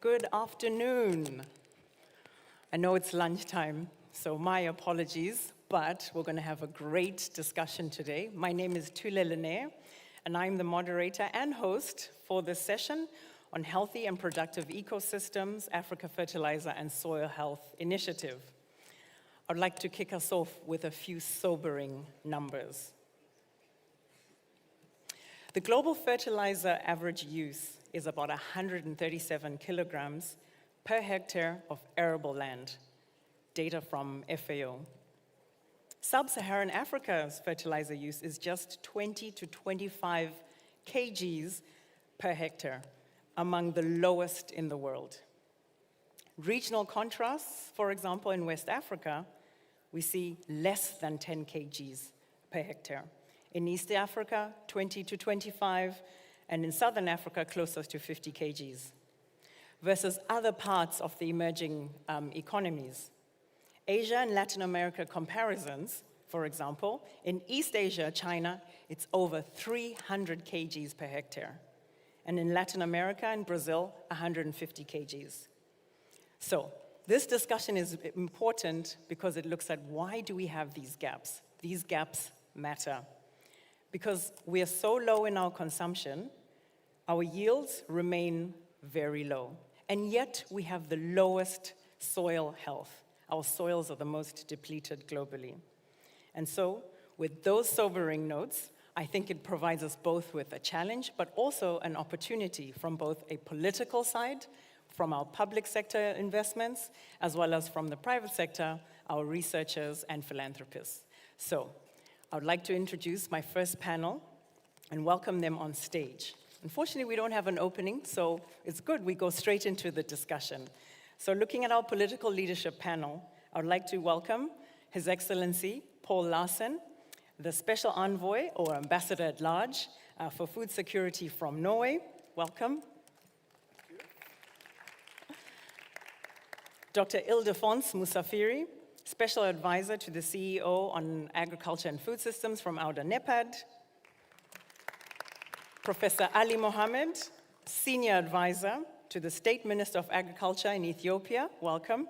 Good afternoon. I know it's lunchtime, so my apologies, but we're going to have a great discussion today. My name is Thule Lene, and I'm the moderator and host for this session on Healthy and Productive Ecosystems, Africa Fertilizer and Soil Health Initiative. I'd like to kick us off with a few sobering numbers. The global fertilizer average use is about 137 kilograms per hectare of arable land, data from FAO. Sub-Saharan Africa's fertilizer use is just 20 to 25 kgs per hectare, among the lowest in the world. Regional contrasts, for example, in West Africa, we see less than 10 kgs per hectare. In East Africa, 20 to 25, and in Southern Africa, closer to 50 kgs, versus other parts of the emerging economies. Asia and Latin America comparisons, for example, in East Asia, China, it's over 300 kgs per hectare. And in Latin America and Brazil, 150 kgs. So this discussion is important because it looks at why do we have these gaps? These gaps matter. Because we are so low in our consumption, our yields remain very low. And yet we have the lowest soil health. Our soils are the most depleted globally. And so, with those sobering notes, I think it provides us both with a challenge, but also an opportunity from both a political side, from our public sector investments, as well as from the private sector, our researchers and philanthropists. So, I would like to introduce my first panel and welcome them on stage. Unfortunately, we don't have an opening, so it's good we go straight into the discussion. So looking at our political leadership panel, I would like to welcome His Excellency Paul Larsen, the Special Envoy or Ambassador at Large for Food Security from Norway. Welcome. Dr. Ildefonse Musafiri, Special Advisor to the CEO on Agriculture and Food Systems from Auda NEPAD. Professor Ali Mohammed, Senior Advisor to the State Minister of Agriculture in Ethiopia. Welcome.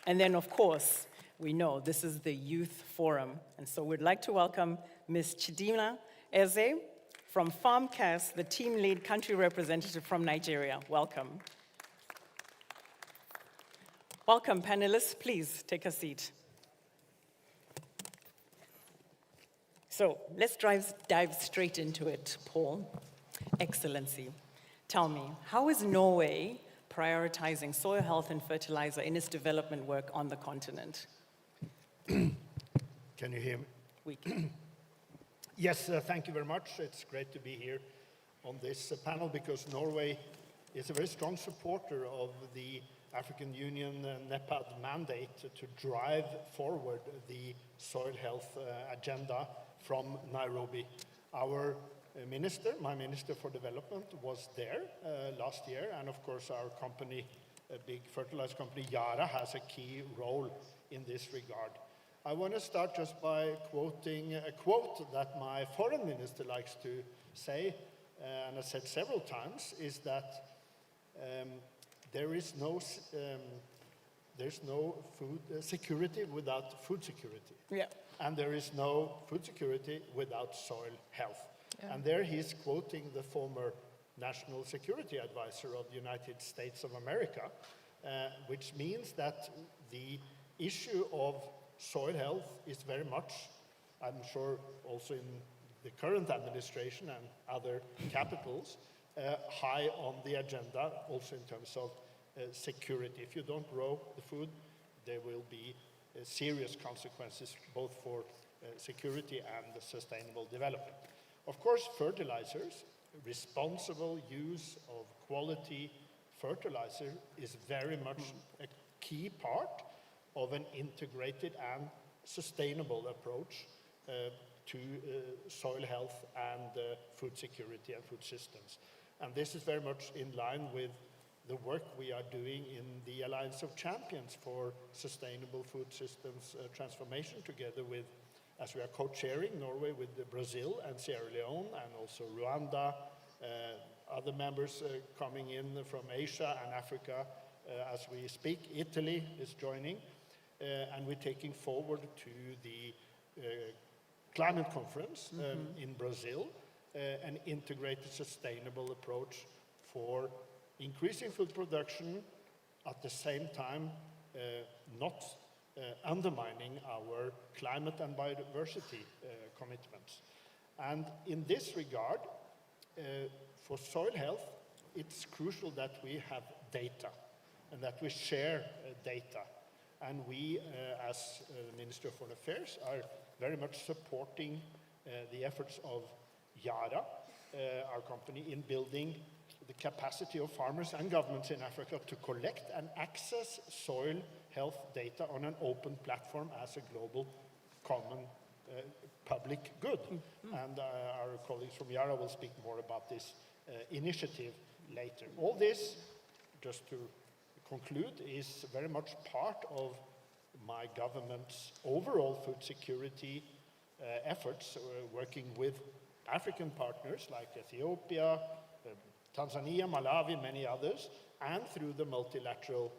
And then, of course, we know this is the Youth Forum. And so we'd like to welcome Ms. Chidima Eze from FarmCast, the team lead country representative from Nigeria. Welcome. Welcome, panelists. Please take a seat. So let's dive straight into it, Paul. Excellency, tell me, how is Norway prioritizing soil health and fertilizer in its development work on the continent? Can you hear me? We can. Yes, thank you very much. It's great to be here on this panel because Norway is a very strong supporter of the African Union NEPAD mandate to drive forward the soil health agenda from Nairobi. Our minister, my Minister for Development, was there last year, and of course our company, a big fertilizer company, Yara, has a key role in this regard. I want to start just by quoting a quote that my foreign minister likes to say, and I said several times, is that there's no food security without food security. Yeah. And there is no food security without soil health. Yeah. And there he's quoting the former National Security Advisor of the United States of America, which means that the issue of soil health is very much, I'm sure also in the current administration and other capitals, high on the agenda, also in terms of security. If you don't grow the food, there will be serious consequences both for security and sustainable development. Of course, fertilizers, responsible use of quality fertilizer is very much a key part of an integrated and sustainable approach to soil health and food security and food systems. And this is very much in line with the work we are doing in the Alliance of Champions for Sustainable Food Systems Transformation, together with, as we are co-chairing, Norway with Brazil and Sierra Leone, and also Rwanda, other members coming in from Asia and Africa as we speak. Italy is joining, and we're taking forward to the climate conference in Brazil, an integrated sustainable approach for increasing food production at the same time not undermining our climate and biodiversity commitments. And in this regard, for soil health, it's crucial that we have data and that we share data. And we, as Minister of Foreign Affairs, are very much supporting the efforts of Yara, our company, in building the capacity of farmers and governments in Africa to collect and access soil health data on an open platform as a global common public good. And our colleagues from Yara will speak more about this initiative later. All this, just to conclude, is very much part of my government's overall food security efforts, working with African partners like Ethiopia, Tanzania, Malawi, many others, and through the multilateral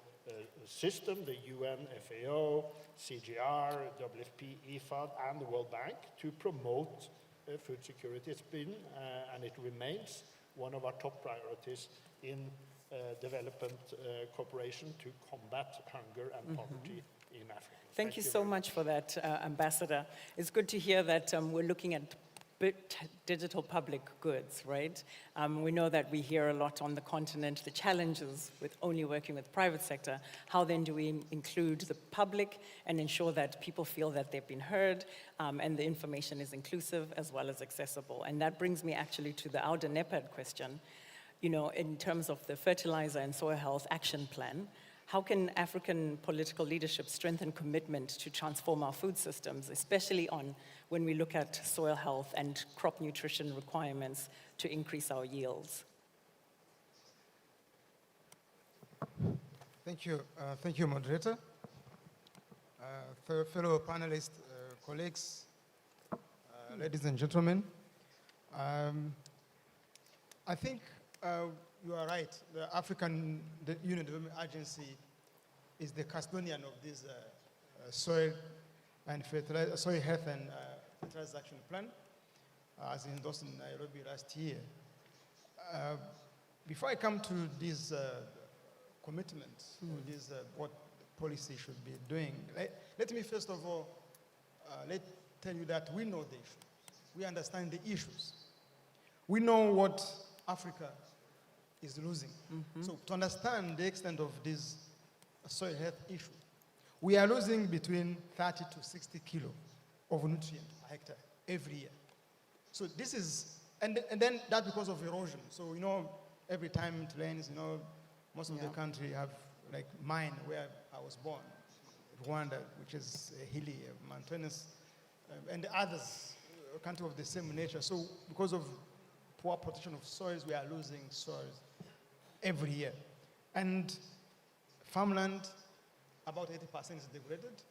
system, the UN, FAO, CGR, WFP, IFAD, and the World Bank, to promote food security. It's been, and it remains, one of our top priorities in development cooperation to combat hunger and poverty in Africa. Thank you so much for that, Ambassador. It's good to hear that we're looking at digital public goods, right? We know that we hear a lot on the continent, the challenges with only working with private sector. How then do we include the public and ensure that people feel that they've been heard and the information is inclusive as well as accessible? And that brings me actually to the Oude NEPAD question. You know, in terms of the Fertilizer and Soil Health Action Plan, how can African political leadership strengthen commitment to transform our food systems, especially on when we look at soil health and crop nutrition requirements to increase our yields? Thank you, moderator. Fellow panelists, colleagues, ladies and gentlemen. I think you are right. The Union Development Agency is the custodian of this soil health and fertilizer action plan, as endorsed in Nairobi last year. Before I come to these commitments, or this what policy should be doing, let me first of all tell you that we know the issues. We understand the issues. We know what Africa is losing. So to understand the extent of this soil health issue, we are losing between 30 to 60 kilo of nutrient per hectare every year. So this is, and then that because of erosion. So, you know, every time it rains, you know, most of the country have like mine where I was born, Rwanda, which is hilly, mountainous, and the others, country of the same nature. So because of poor protection of soils, we are losing soils every year. And farmland, about 80% is degraded.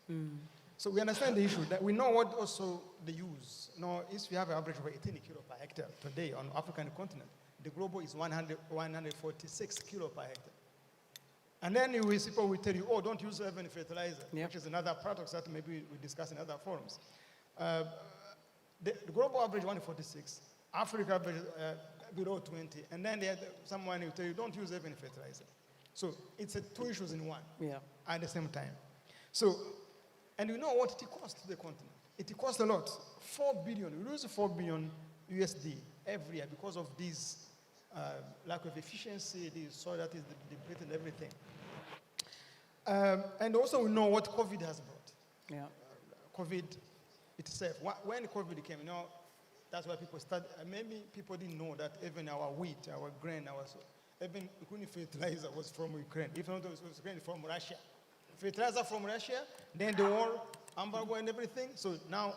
So we understand the issue, that we know what also the use. You know, if we have an average of 18 kilo per hectare today on African continent, the global is 146 kilo per hectare. And then people will tell you, oh, don't use heavy fertilizer, which is another product that maybe we discuss in other forums. The global average 146, Africa average below 20, and then someone will tell you, don't use heavy fertilizer. So it's two issues in one at the same time. So, and you know what it costs to the continent? It costs a lot. 4 billion, we lose 4 billion USD every year because of this lack of efficiency, the soil that is depleted, everything. And also we know what COVID has brought. COVID itself. When COVID came, you know, that's why people started, maybe people didn't know that even our wheat, our grain, even Ukrainian fertilizer was from Ukraine. If not, it was Ukraine from Russia. Fertilizer from Russia, then the war, embargo and everything. So now,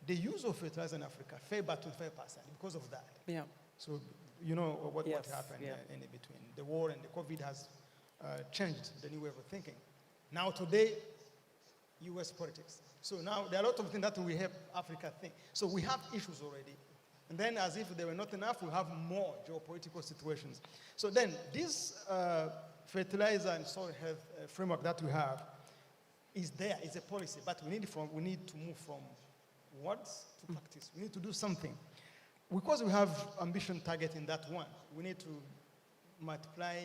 the use of fertilizer in Africa fell by 25% because of that. So you know what happened in between. The war and the COVID has changed the new way of thinking. Now today, US politics. So now there are a lot of things that we help Africa think. So we have issues already. And then, as if there were not enough, we have more geopolitical situations. So then, this fertilizer and soil health framework that we have is there, is a policy, but we need to move from words to practice. We need to do something. Because we have ambition target in that one, we need to multiply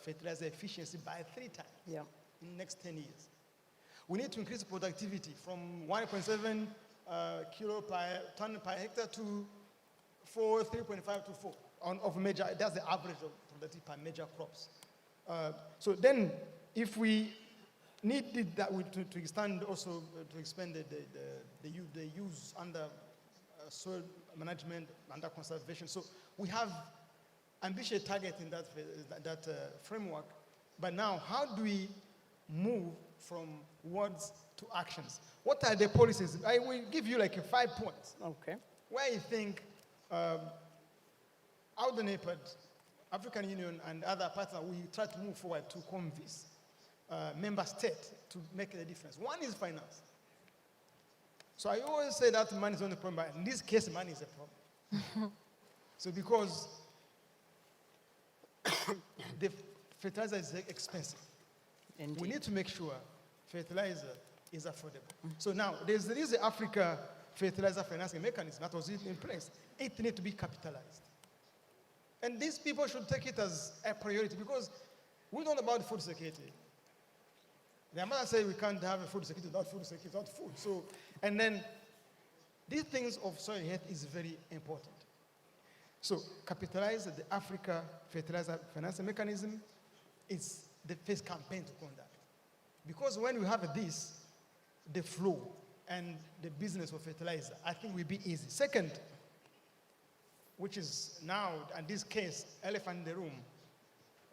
fertilizer efficiency by 3 times in the next 10 years. We need to increase productivity from 1.7 kilo per ton per hectare to 3.5 to 4 of major. That's the average of productivity per major crops. So then, if we need that to extend also to expand the use under soil management, under conservation. So we have ambitious target in that framework. But now, how do we move from words to actions? What are the policies? I will give you like 5 points. Okay. Where you think out the NEPAD, African Union, and other partners, we try to move forward to convince member states to make a difference. One is finance. So I always say that money is not a problem, but in this case, money is a problem. So because the fertilizer is expensive, Indeed. we need to make sure fertilizer is affordable. So now, there is the Africa fertilizer financing mechanism that was in place. It needs to be capitalized. And these people should take it as a priority because we don't know about food security. The mother say we can't have a food security without food. So, and then these things of soil health is very important. So capitalize the Africa fertilizer financing mechanism is the first campaign to conduct. Because when we have this, the flow and the business of fertilizer, I think will be easy. Second, which is now, in this case, elephant in the room,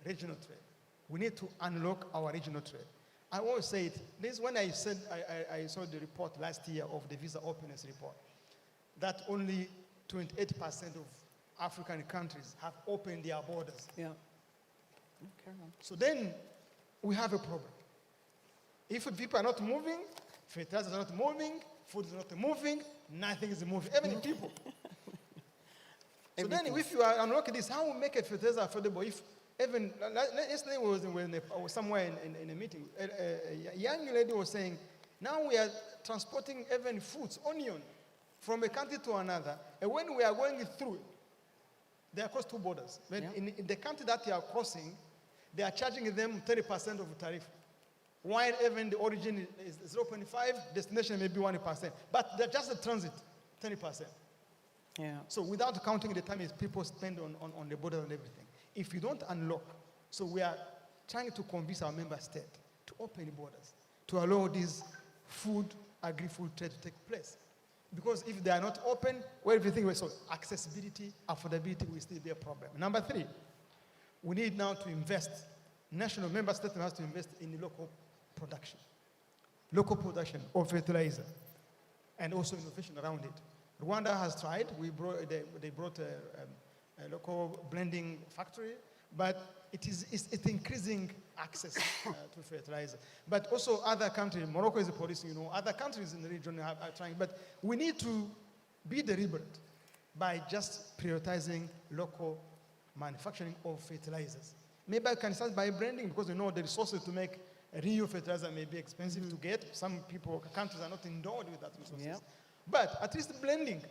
regional trade. We need to unlock our regional trade. I always say it. This is when I said, I saw the report last year of the visa openness report, that only 28% of African countries have opened their borders. Yeah. Okay. So then we have a problem. If people are not moving, fertilizers are not moving, food is not moving, nothing is moving, even people. So then if you are unlocking this, how we make a fertilizer affordable? If even, yesterday I was somewhere in a meeting, a young lady was saying, now we are transporting even fruits, onion, from a country to another, and when we are going through, they are across 2 borders. But in the country that they are crossing, they are charging them 30% of the tariff. While even the origin is 0.5, destination may be 1%. But they're just a transit, 20%. Yeah. So without counting the time people spend on the border and everything. If you don't unlock, so we are trying to convince our member state to open the borders, to allow this food, agri-food trade to take place. Because if they are not open, well, everything, so accessibility, affordability will still be a problem. Number 3, we need now to invest. National member state has to invest in the local production of fertilizer, and also innovation around it. Rwanda has tried. They brought a local blending factory, but it's increasing access to fertilizer. But also other countries, Morocco is a policy, other countries in the region are trying. But we need to be deliberate by just prioritizing local manufacturing of fertilizers. Maybe I can start by blending because the resources to make a real fertilizer may be expensive to get. Some countries are not endowed with that resources. Yep. But at least blending,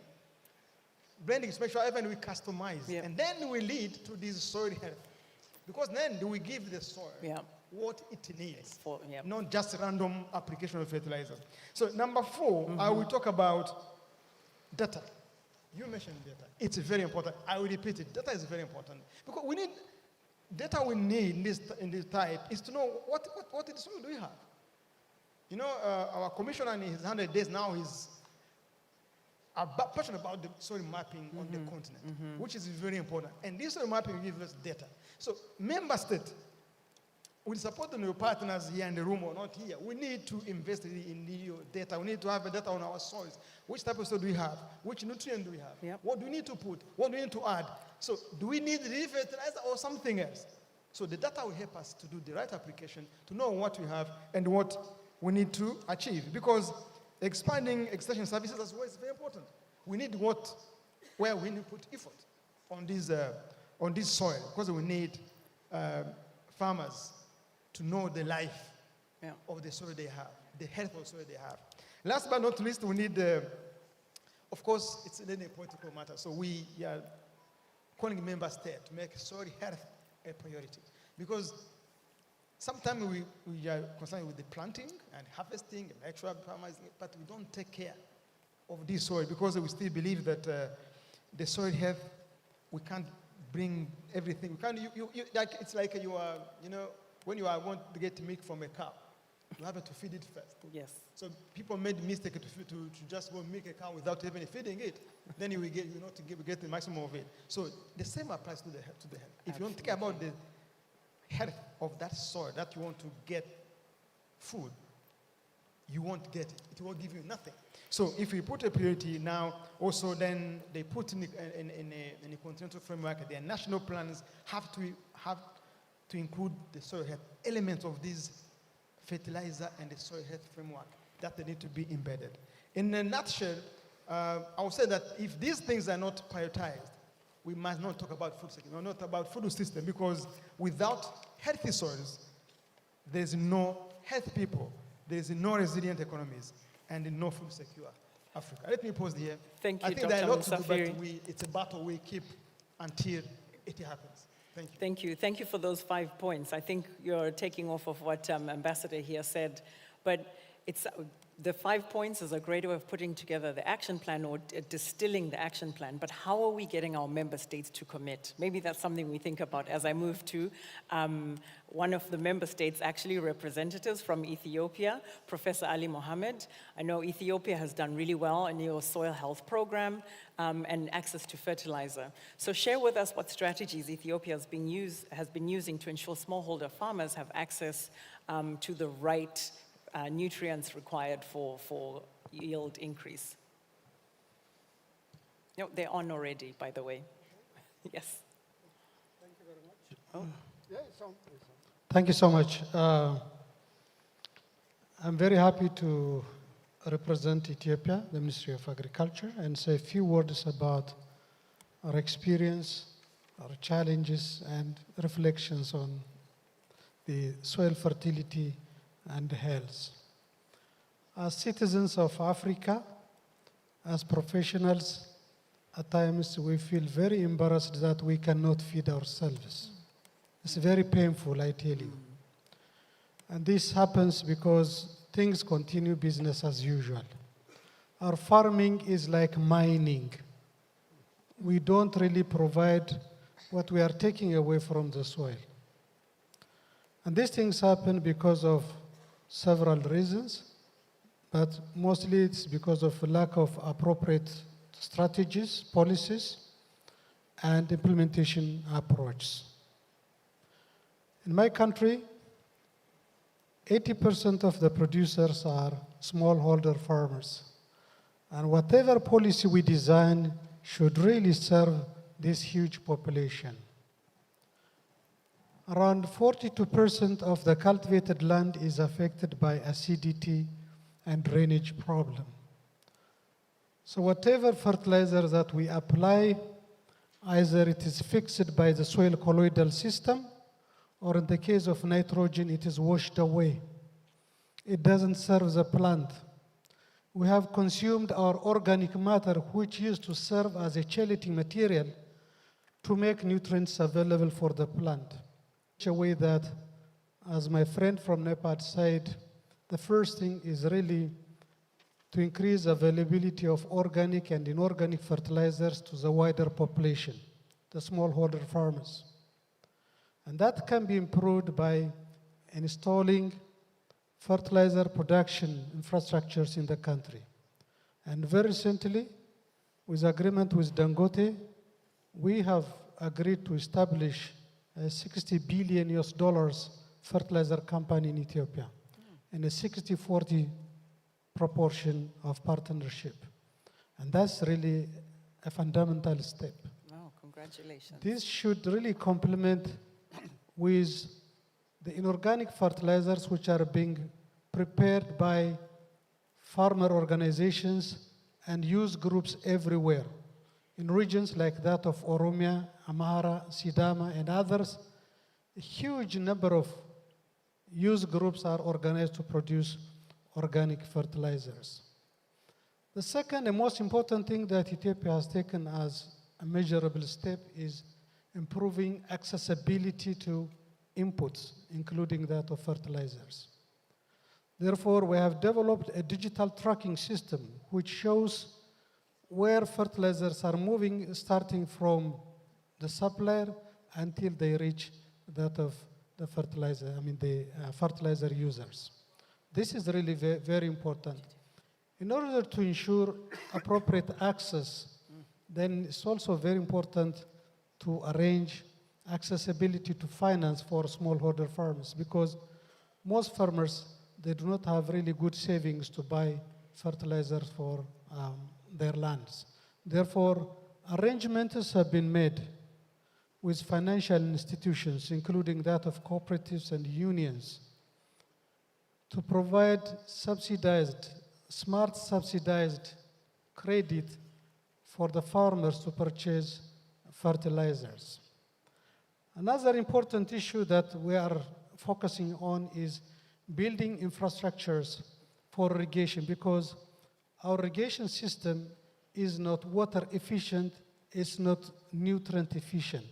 especially even we customize. Yep. And then we lead to this soil health. Because then we give the soil what it needs, not just random application of fertilizer. So number 4, I will talk about data. You mentioned data. It's very important. I will repeat it. Data is very important. Because we need, data we need in this type is to know what soil do we have. Our commissioner in his 100 days now is passionate about the soil mapping on the continent, which is very important. And this soil mapping gives us data. So member state will support the new partners here in the room or not here. We need to invest in the data. We need to have data on our soils. Which type of soil do we have? Which nutrient do we have? Yep. What do we need to put? What do we need to add? So do we need fertilizer or something else? So the data will help us to do the right application, to know what we have and what we need to achieve. Because expanding extension services as well is very important. We need what where we need to put effort on this soil, because we need farmers to know the life of the soil they have, the health of the soil they have. Last but not least, we need, of course, it's then a political matter. So we are calling member states to make soil health a priority. Because sometimes we are concerned with the planting and harvesting and actual farmers, but we don't take care of this soil because we still believe that the soil health, we can't bring everything. We can't, like, it's like you are, when you want to get milk from a cow, you have to feed it first. Yes. So people made the mistake to just go milk a cow without even feeding it. Then you will get, get the maximum of it. So the same applies to the health. If you don't think about the health of that soil that you want to get food, you won't get it. It will give you nothing. So if we put a priority now, also then they put in a continental framework, their national plans have to include the soil health elements of this fertilizer and the soil health framework that they need to be embedded. In a nutshell, I would say that if these things are not prioritized, we must not talk about food security, not about food system, because without healthy soils, there's no healthy people, there's no resilient economies, and no food secure Africa. Let me pause here. Thank you, I think Dr. there are a lot to do, Musafiri. but it's a battle we keep until it happens. Thank you. Thank you. Thank you for those 5 points. I think you're taking off of what Ambassador here said, but it's the 5 points is a great way of putting together the action plan or distilling the action plan, but how are we getting our member states to commit? Maybe that's something we think about as I move to one of the member states, actually representatives from Ethiopia, Professor Ali Mohammed. I know Ethiopia has done really well in your soil health program and access to fertilizer. So share with us what strategies Ethiopia has been using to ensure smallholder farmers have access to the right nutrients required for yield increase. No, they're on already, by the way. Yes. Thank you very much. Oh. Yeah, it's on. Thank you so much. I'm very happy to represent Ethiopia, the Ministry of Agriculture, and say a few words about our experience, our challenges, and reflections on the soil fertility and health. As citizens of Africa, as professionals, at times we feel very embarrassed that we cannot feed ourselves. It's very painful, I tell you. And this happens because things continue business as usual. Our farming is like mining. We don't really provide what we are taking away from the soil. And these things happen because of several reasons, but mostly it's because of lack of appropriate strategies, policies, and implementation approaches. In my country, 80% of the producers are smallholder farmers. And whatever policy we design should really serve this huge population. Around 42% of the cultivated land is affected by acidity and drainage problem. So whatever fertilizer that we apply, either it is fixed by the soil colloidal system, or in the case of nitrogen, it is washed away. It doesn't serve the plant. We have consumed our organic matter, which used to serve as a chelating material to make nutrients available for the plant. Such a way that, as my friend from Nepal said, the first thing is really to increase availability of organic and inorganic fertilizers to the wider population, the smallholder farmers. And that can be improved by installing fertilizer production infrastructures in the country. And very recently, with agreement with Dangote, we have agreed to establish a $60 billion fertilizer company in Ethiopia, and a 60-40 proportion of partnership. And that's really a fundamental step. Wow, congratulations. This should really complement with the inorganic fertilizers which are being prepared by farmer organizations and use groups everywhere in regions like that of Oromia, Amhara, Sidama, and others, a huge number of youth groups are organized to produce organic fertilizers. The second and most important thing that Ethiopia has taken as a measurable step is improving accessibility to inputs, including that of fertilizers. Therefore, we have developed a digital tracking system which shows where fertilizers are moving, starting from the supplier until they reach that of the fertilizer users. This is really very important. In order to ensure appropriate access, then it's also very important to arrange accessibility to finance for smallholder farmers, because most farmers, they do not have really good savings to buy fertilizers for their lands. Therefore, arrangements have been made with financial institutions, including that of cooperatives and unions, to provide smart subsidized credit for the farmers to purchase fertilizers. Another important issue that we are focusing on is building infrastructures for irrigation, because our irrigation system is not water efficient, it's not nutrient efficient.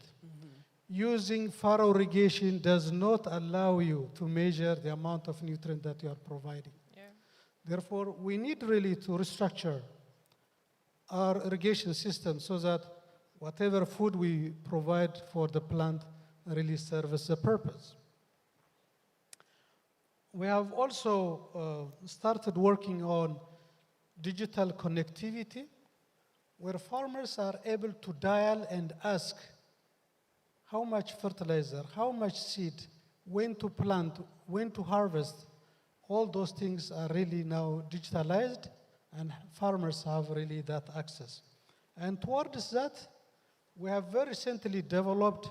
Using furrow irrigation does not allow you to measure the amount of nutrient that you are providing. Yeah. Therefore, we need really to restructure our irrigation system so that whatever food we provide for the plant really serves the purpose. We have also started working on digital connectivity, where farmers are able to dial and ask how much fertilizer, how much seed, when to plant, when to harvest. All those things are really now digitalized, and farmers have really that access. And towards that, we have very recently developed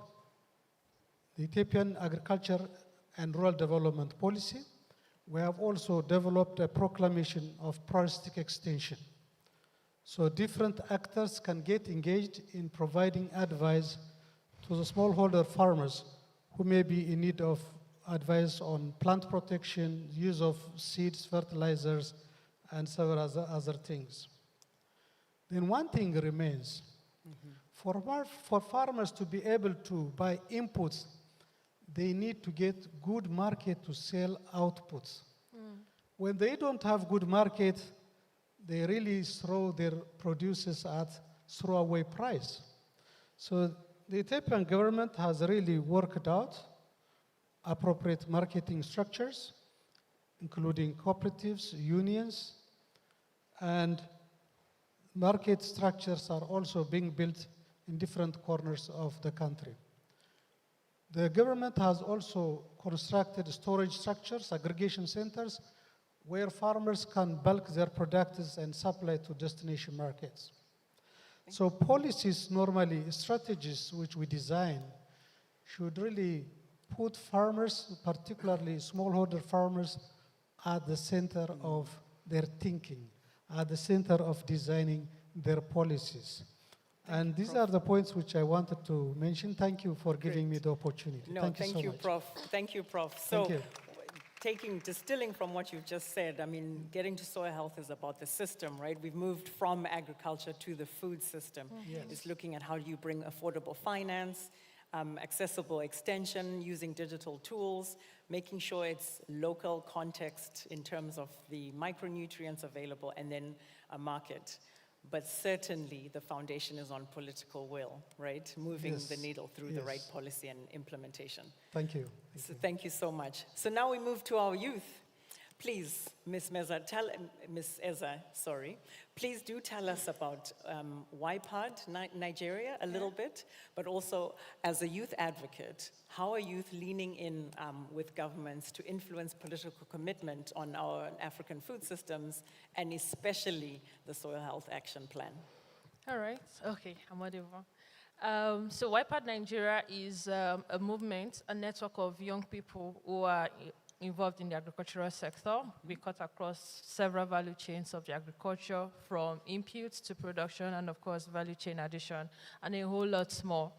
the Ethiopian Agriculture and Rural Development Policy. We have also developed a proclamation of parasitic extension. So different actors can get engaged in providing advice to the smallholder farmers who may be in need of advice on plant protection, use of seeds, fertilizers, and several other things. Then one thing remains. For farmers to be able to buy inputs, they need to get good market to sell outputs. When they don't have good market, they really throw their produces at throwaway price. So the Ethiopian government has really worked out appropriate marketing structures, including cooperatives, unions, and market structures are also being built in different corners of the country. The government has also constructed storage structures, aggregation centers, where farmers can bulk their products and supply to destination markets. So policies, normally strategies which we design, should really put farmers, particularly smallholder farmers, at the center of their thinking, at the center of designing their policies. And these are the points which I wanted to mention. Thank you for giving me the opportunity. No, thank you so much. Prof. Thank you, Prof. Thank you. Distilling from what you've just said, I mean, getting to soil health is about the system, right? We've moved from agriculture to the food system. Yes. It's looking at how do you bring affordable finance, accessible extension, using digital tools, making sure it's local context in terms of the micronutrients available, and then a market. But certainly the foundation is on political will, right? Moving Yes. the needle through the Yes. right policy and implementation. Thank you. Thank you so much. So now we move to our youth. Please, Ms. Eza, please do tell us about YPAD, Nigeria, a little bit, but also as a youth advocate, how are youth leaning in with governments to influence political commitment on our African food systems, and especially the Soil Health Action Plan? All right. Okay, I'm audible. So YPAD Nigeria is a movement, a network of young people who are involved in the agricultural sector. We cut across several value chains of the agriculture, from inputs to production, and of course, value chain addition, and a whole lot more.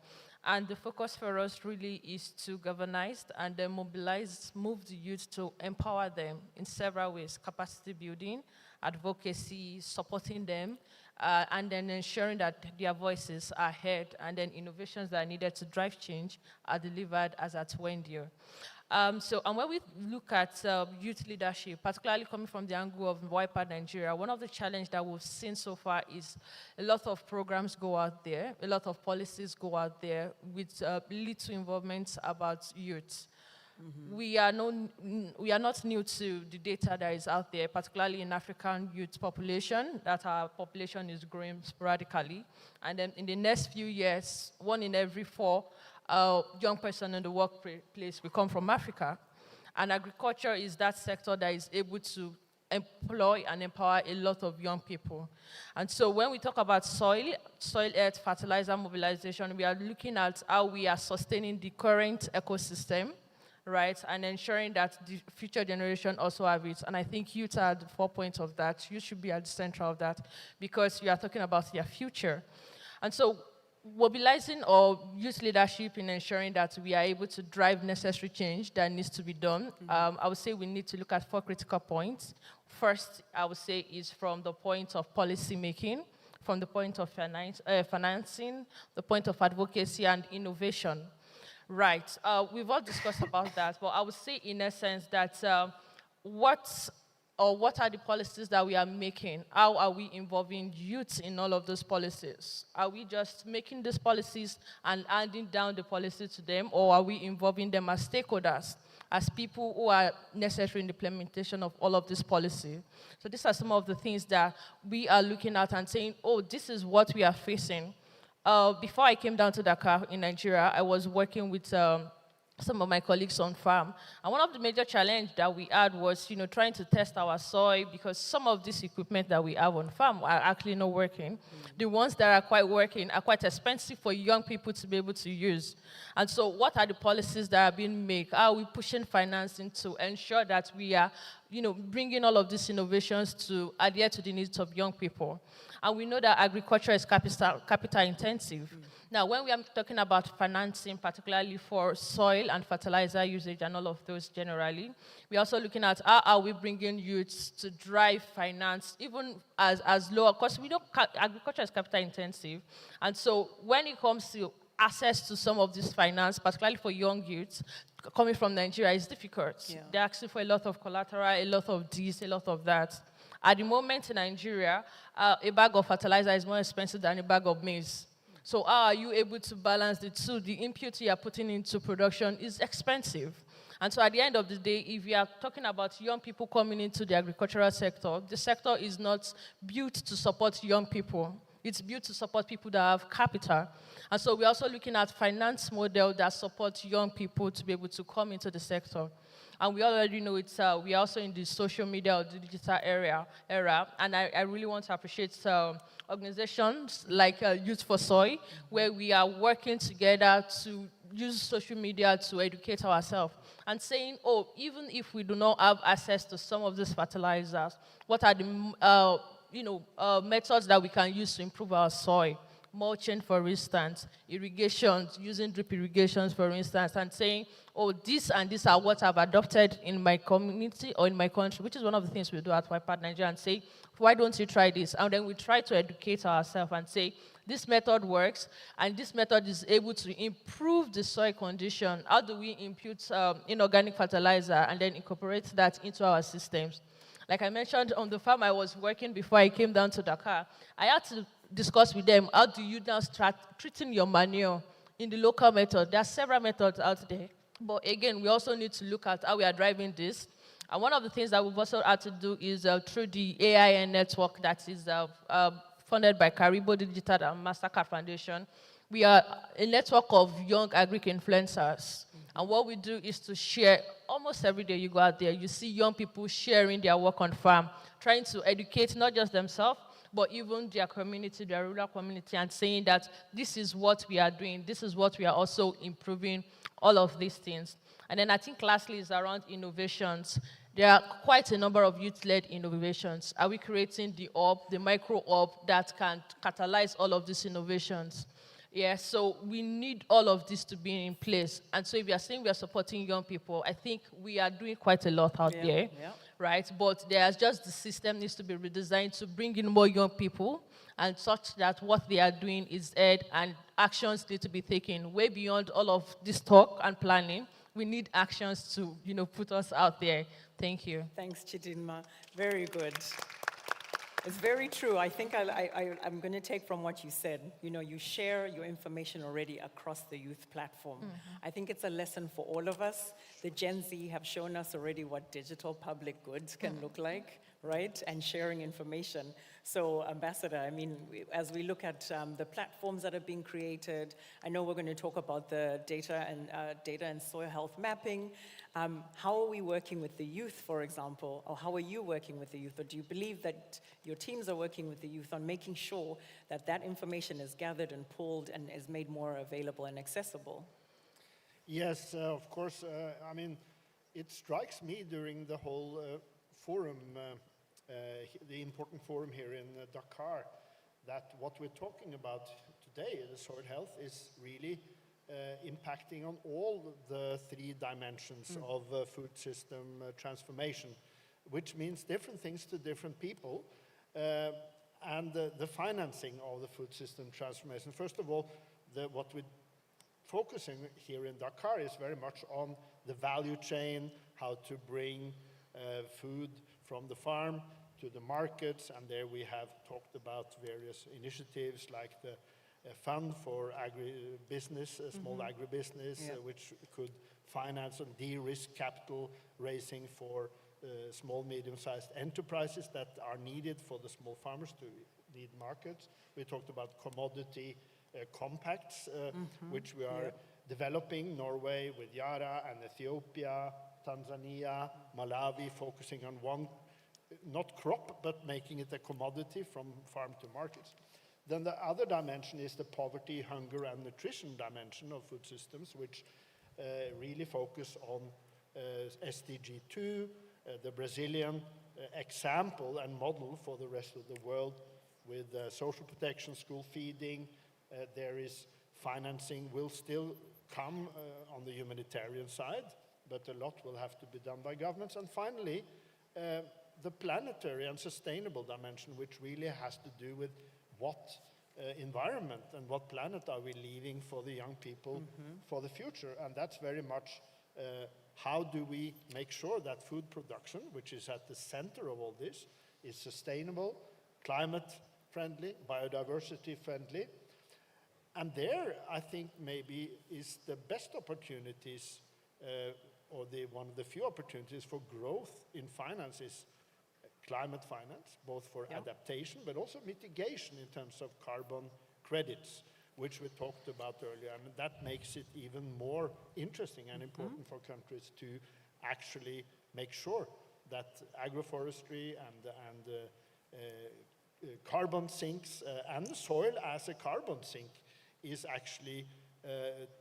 And the focus for us really is to galvanize and then mobilize, move the youth to empower them in several ways: capacity building, advocacy, supporting them, and then ensuring that their voices are heard, and then innovations that are needed to drive change are delivered as at Wendio. And when we look at youth leadership, particularly coming from the angle of Wiper Nigeria, one of the challenges that we've seen so far is a lot of programs go out there, a lot of policies go out there with little involvement about youth. We are not new to the data that is out there, particularly in African youth population, that our population is growing sporadically. And then in the next few years, 1 in every 4 young person in the workplace will come from Africa. And agriculture is that sector that is able to employ and empower a lot of young people. And so when we talk about soil, earth, fertilizer mobilization, we are looking at how we are sustaining the current ecosystem, right, and ensuring that the future generation also have it. And I think youth are at the forefront of that. You should be at the center of that, because you are talking about their future. And so mobilizing our youth leadership in ensuring that we are able to drive necessary change that needs to be done, I would say we need to look at 4 critical points. First, I would say, is from the point of policy making, from the point of financing, the point of advocacy and innovation. Right, we've all discussed about that, but I would say in essence that what are the policies that we are making? How are we involving youth in all of those policies? Are we just making these policies and handing down the policy to them, or are we involving them as stakeholders, as people who are necessary in the implementation of all of this policy? So these are some of the things that we are looking at and saying, oh, this is what we are facing. Before I came down to Dakar in Nigeria, I was working with some of my colleagues on farm. And one of the major challenges that we had was, trying to test our soil, because some of this equipment that we have on farm are actually not working. The ones that are quite working are quite expensive for young people to be able to use. And so what are the policies that are being made? How are we pushing financing to ensure that we are, bringing all of these innovations to adhere to the needs of young people? And we know that agriculture is capital intensive. Now, when we are talking about financing, particularly for soil and fertilizer usage and all of those generally, we're also looking at how are we bringing youths to drive finance, even as low, because we know agriculture is capital intensive. And so when it comes to access to some of this finance, particularly for young youths, coming from Nigeria, is difficult. Yeah. They're asking for a lot of collateral, a lot of this, a lot of that. At the moment in Nigeria, a bag of fertilizer is more expensive than a bag of maize. So how are you able to balance the two? The input you are putting into production is expensive. And so at the end of the day, if we are talking about young people coming into the agricultural sector, the sector is not built to support young people. It's built to support people that have capital. And so we're also looking at finance model that supports young people to be able to come into the sector. And we already know we are also in the social media or the digital era. And I really want to appreciate organizations like Youth for Soy, where we are working together to use social media to educate ourselves and saying, oh, even if we do not have access to some of these fertilizers, what are the methods that we can use to improve our soil? Mulching, for instance, irrigation, using drip irrigations, for instance, and saying, oh, this and this are what I've adopted in my community or in my country, which is one of the things we do at Wiper Nigeria, and say, why don't you try this? And then we try to educate ourselves and say, this method works, and this method is able to improve the soil condition. How do we impute inorganic fertilizer and then incorporate that into our systems? Like I mentioned, on the farm I was working before I came down to Dakar, I had to discuss with them, how do you now start treating your manure in the local method? There are several methods out there. But again, we also need to look at how we are driving this. And one of the things that we've also had to do is through the AIN network that is funded by Caribou Digital and MasterCard Foundation. We are a network of young agri-influencers. And what we do is to share, almost every day you go out there, you see young people sharing their work on farm, trying to educate not just themselves, but even their community, their rural community, and saying that this is what we are doing, this is what we are also improving, all of these things. And then I think lastly is around innovations. There are quite a number of youth-led innovations. Are we creating the hub, the micro hub that can catalyze all of these innovations? Yeah, so we need all of this to be in place. And so if you're saying we are supporting young people, I think we are doing quite a lot out there, right? But there's just the system needs to be redesigned to bring in more young people and such that what they are doing is aired and actions need to be taken way beyond all of this talk and planning. We need actions to, put us out there. Thank you. Thanks, Chidinma. Very good. It's very true. I think I'm going to take from what you said. You share your information already across the youth platform. I think it's a lesson for all of us. The Gen Z have shown us already what digital public goods can look like, right? And sharing information. So, Ambassador, I mean, as we look at the platforms that are being created, I know we're going to talk about the data and soil health mapping. How are we working with the youth, for example, or how are you working with the youth? Or do you believe that your teams are working with the youth on making sure that that information is gathered and pulled and is made more available and accessible? Yes, of course. I mean, it strikes me during the whole forum, the important forum here in Dakar, that what we're talking about today, the soil health, is really impacting on all the three dimensions of food system transformation, which means different things to different people, and the financing of the food system transformation. First of all, what we're focusing here in Dakar is very much on the value chain, how to bring food from the farm to the markets, and there we have talked about various initiatives like the fund for agribusiness, small agribusiness, which could finance and de-risk capital raising for small, medium-sized enterprises that are needed for the small farmers to need markets. We talked about commodity compacts, which we are developing, Norway with Yara and Ethiopia, Tanzania, Malawi, focusing on one, not crop, but making it a commodity from farm to markets. Then the other dimension is the poverty, hunger, and nutrition dimension of food systems, which really focus on SDG 2, the Brazilian example and model for the rest of the world with social protection, school feeding. There is financing will still come on the humanitarian side, but a lot will have to be done by governments. And finally, the planetary and sustainable dimension, which really has to do with what environment and what planet are we leaving for the young people for the future. And that's very much how do we make sure that food production, which is at the center of all this, is sustainable, climate friendly, biodiversity friendly. And there, I think maybe is the best opportunities or one of the few opportunities for growth in finances. Climate finance, both for adaptation, but also mitigation in terms of carbon credits, which we talked about earlier. I mean, that makes it even more interesting and important for countries to actually make sure that agroforestry and carbon sinks and the soil as a carbon sink is actually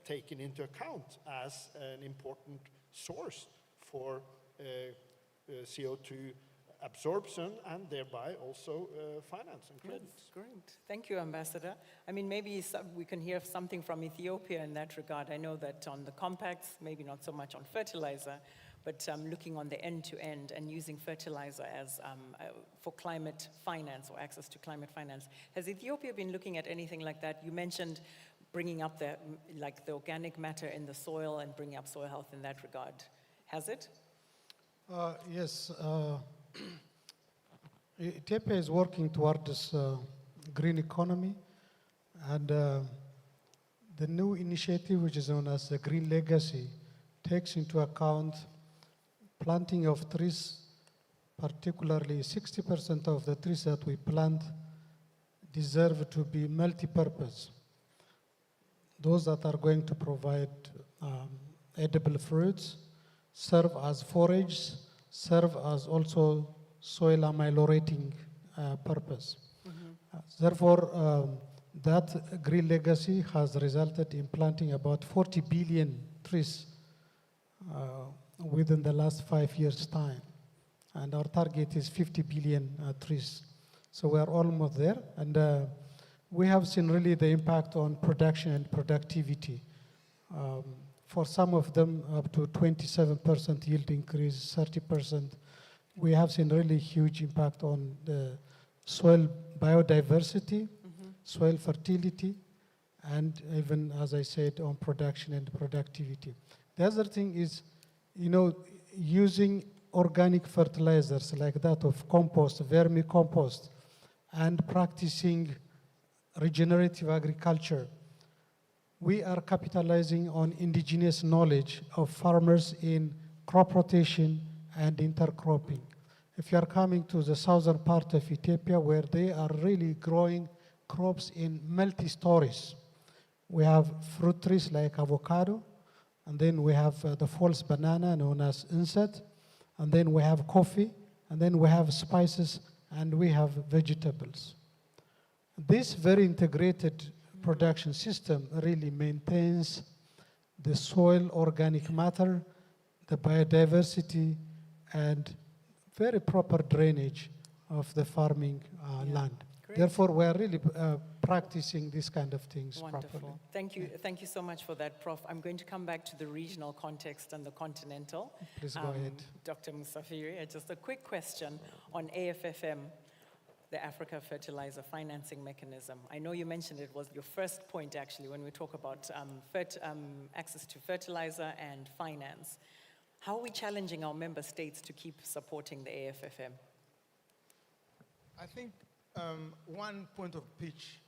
taken into account as an important source for CO2 absorption and thereby also finance and credits. Yes, great. Thank you, Ambassador. I mean, maybe we can hear something from Ethiopia in that regard. I know that on the compacts, maybe not so much on fertilizer, but looking on the end-to-end and using fertilizer as for climate finance or access to climate finance. Has Ethiopia been looking at anything like that? You mentioned bringing up the organic matter in the soil and bringing up soil health in that regard. Has it? Yes. Ethiopia is working toward this green economy, and the new initiative, which is known as the Green Legacy, takes into account planting of trees, particularly 60% of the trees that we plant deserve to be multi-purpose. Those that are going to provide edible fruits, serve as forage, serve as also soil ameliorating purpose. Therefore, that green legacy has resulted in planting about 40 billion trees within the last 5 years' time. And our target is 50 billion trees. So we are almost there. And we have seen really the impact on production and productivity. For some of them, up to 27% yield increase, 30%. We have seen really huge impact on the soil biodiversity, soil fertility, and even, as I said, on production and productivity. The other thing is, using organic fertilizers like that of compost, vermicompost, and practicing regenerative agriculture. We are capitalizing on indigenous knowledge of farmers in crop rotation and intercropping. If you are coming to the southern part of Ethiopia, where they are really growing crops in multi-stories, we have fruit trees like avocado, and then we have the false banana known as inset, and then we have coffee, and then we have spices, and we have vegetables. This very integrated production system really maintains the soil organic matter, the biodiversity, and very proper drainage of the farming land. Great. Therefore, we are really practicing these kind of things Wonderful. properly. Thank you so much for that, Prof. I'm going to come back to the regional context and the continental. Please go ahead. Dr. Musafiri, just a quick question on AFFM, the Africa Fertilizer Financing Mechanism. I know you mentioned it was your first point, actually, when we talk about access to fertilizer and finance. How are we challenging our member states to keep supporting the AFFM? I think one point of pitch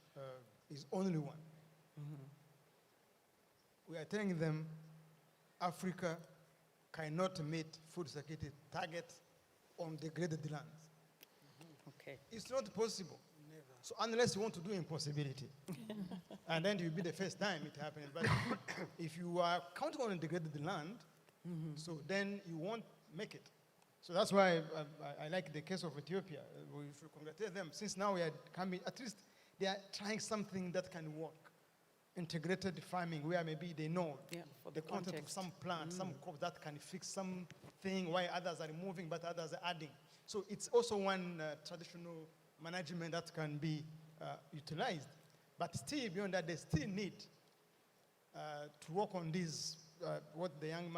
is only one. We are telling them Africa cannot meet food security targets on degraded lands. Okay. It's not possible. Never. So unless you want to do impossibility, and then it will be the first time it happens. But if you are counting on degraded land, so then you won't make it. So that's why I like the case of Ethiopia. We should congratulate them. Since now we are coming, at least they are trying something that can work. Integrated farming, where maybe they know the content of some plant, some crop that can fix something, while others are removing, but others are adding. So it's also one traditional management that can be utilized. But still, beyond that, they still need to work on these, what the young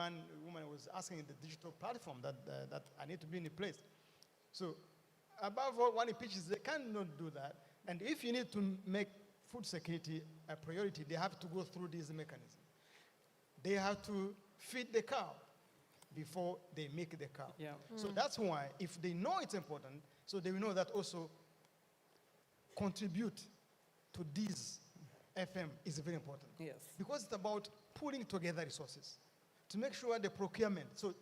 woman was asking, the digital platform that I need to be in place. So above all, when it pitches, they cannot do that. And if you need to make food security a priority, they have to go through these mechanisms. They have to feed the cow before they make the cow. Yeah. So that's why, if they know it's important, so they will know that also contribute to this FM is very important. Yes. Because it's about pulling together resources to make sure the procurement, so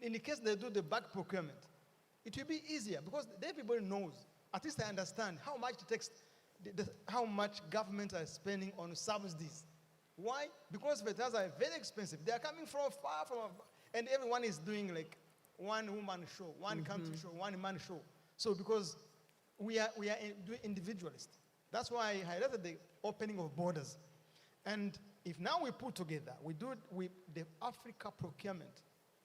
in the case they do the back procurement, it will be easier because everybody knows, at least I understand how much it takes, how much governments are spending on subsidies. Why? Because fertilizers are very expensive. They are coming from far from, and everyone is doing like one woman show, one country show, one man show. So because we are doing individualist. That's why I highlighted the opening of borders. And if now we put together, we do the Africa procurement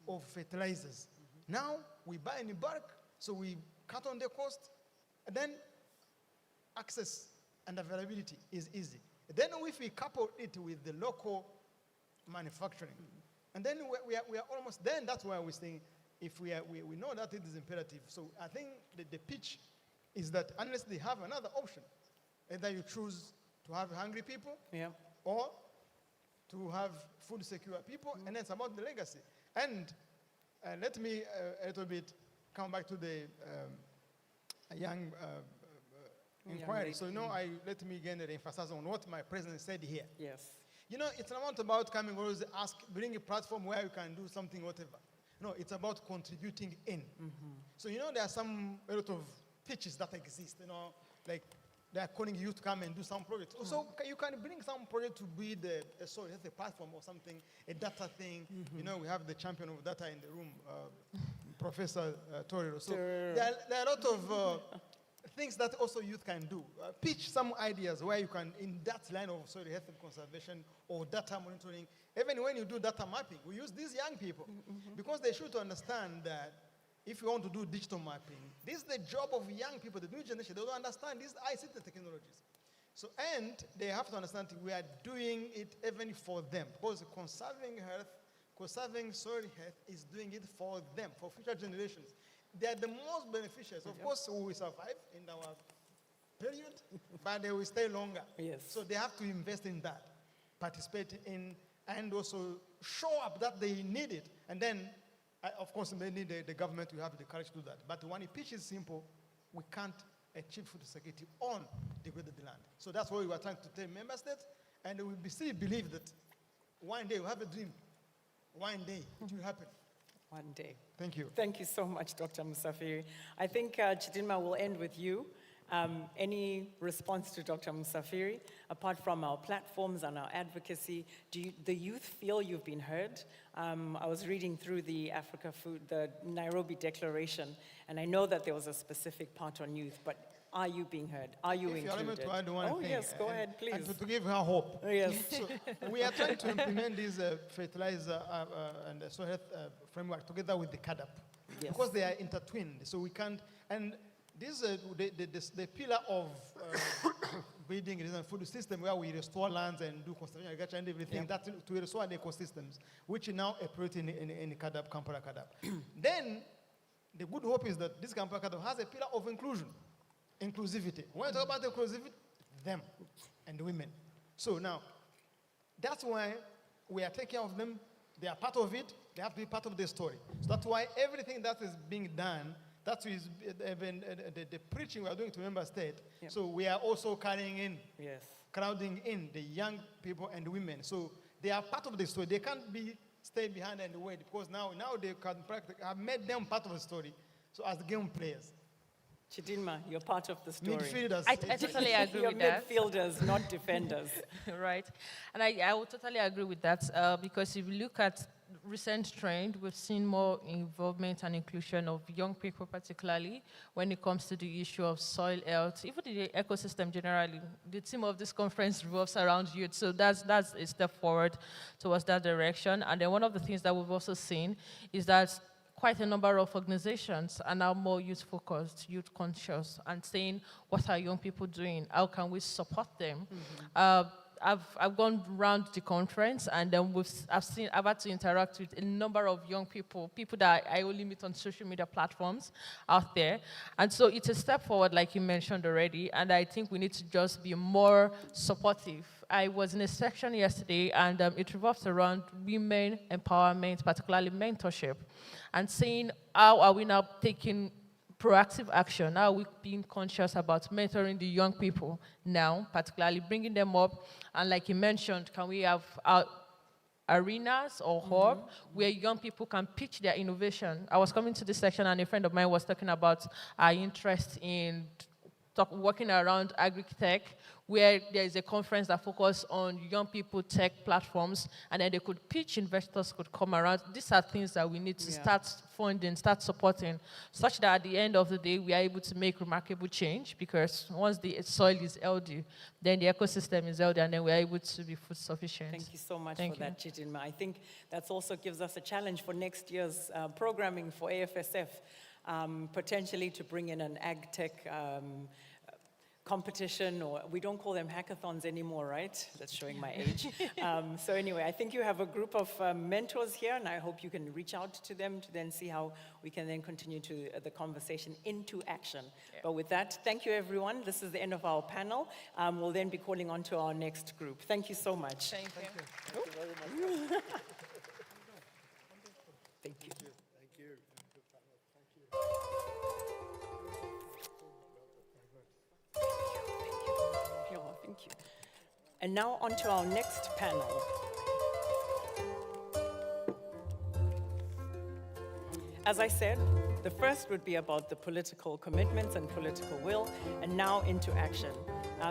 of fertilizers. Now we buy in bulk, so we cut on the cost, and then access and availability is easy. Then if we couple it with the local manufacturing, and then we are almost then, that's why we're saying, if we know that it is imperative. So I think the pitch is that unless they have another option, either you choose to have hungry people, or to have food secure people, and then it's about the legacy. And let me a little bit come back to the young inquiry. So let me again emphasize on what my president said here. Yes. It's not about coming always bring a platform where you can do something, whatever. No, it's about contributing in. So there are a lot of pitches that exist, like they are calling you to come and do some project. So you can bring some project to build a platform or something, a data thing. We have the champion of data in the room, Professor Torero. So there are a lot of things that also youth can do. Pitch some ideas where you can, in that line of soil health and conservation or data monitoring, even when you do data mapping, we use these young people because they should understand that if you want to do digital mapping, this is the job of young people, the new generation. They don't understand these ICT technologies. So, and they have to understand we are doing it even for them because conserving health, conserving soil health is doing it for them, for future generations. They are the most beneficiaries. Of course, we will survive in our period, but they will stay longer. Yes. So they have to invest in that, participate in, and also show up that they need it. And then, of course, they need the government to have the courage to do that. But when the pitch is simple, we can't achieve food security on degraded land. So that's what we were trying to tell member states, and we still believe that one day we'll have a dream. One day it will happen. One day. Thank you. Thank you so much, Dr. Musafiri. I think, Chidinma, will end with you. Any response to Dr. Musafiri, apart from our platforms and our advocacy, do the youth feel you've been heard? I was reading through the the Nairobi Declaration, and I know that there was a specific part on youth, but are you being heard? Are you If you allow me included? to add one thing, yes, go ahead, please. And to give her hope. Yes. So we are trying to implement this fertilizer and soil health framework together with the CADAP Yes. because they are intertwined. So we can't, and this the pillar of breeding and food system where we restore lands and do conservation agriculture and everything that to restore the ecosystems, which is now a priority in CADAP, Kampala CADAP. Then the good hope is that this Kampala CADAP has a pillar of inclusivity. When we talk about inclusivity, them and the women. So now, that's why we are taking care of them. They are part of it. They have to be part of the story. So that's why everything that is being done, that is even the preaching we are doing to member state. Yep. So we are also carrying in, Yes. crowding in the young people and the women. So they are part of the story. They can't stay behind and wait because now they can practice. I've made them part of the story. So as game players. Chidinma, you're part of the story. Midfielders. I totally agree You're with that. midfielders, not defenders. Right. And I would totally agree with that because if you look at recent trend, we've seen more involvement and inclusion of young people, particularly when it comes to the issue of soil health, even the ecosystem generally. The theme of this conference revolves around youth, so that's a step forward towards that direction. And then one of the things that we've also seen is that quite a number of organizations are now more youth-focused, youth-conscious, and saying, what are young people doing? How can we support them? I've gone around the conference, and then I've had to interact with a number of young people that I only meet on social media platforms out there. And so it's a step forward, like you mentioned already, and I think we need to just be more supportive. I was in a section yesterday, and it revolves around women empowerment, particularly mentorship, and saying, how are we now taking proactive action? How are we being conscious about mentoring the young people now, particularly bringing them up? And like you mentioned, can we have arenas or hub where young people can pitch their innovation? I was coming to this section, and a friend of mine was talking about our interest in working around agri-tech, where there is a conference that focuses on young people tech platforms, and then they could pitch, investors could come around. These are things that we need to start funding, start supporting, such that at the end of the day, we are able to make remarkable change, because once the soil is healthy, then the ecosystem is healthy, and then we are able to be food sufficient. Thank you so much Thank for that, Chidinma. I think that also gives us a challenge for next year's programming for AFSF, potentially to bring in an ag tech competition, or we don't call them hackathons anymore, right? That's showing my age. So anyway, I think you have a group of mentors here, and I hope you can reach out to them to then see how we can then continue to the conversation into action. Yeah. But with that, thank you, everyone. This is the end of our panel. We'll then be calling on to our next group. Thank you so much. Thank you. Thank you very much. Thank you. Thank you. Thank you. And now on to our next panel. As I said, the first would be about the political commitments and political will, and now into action.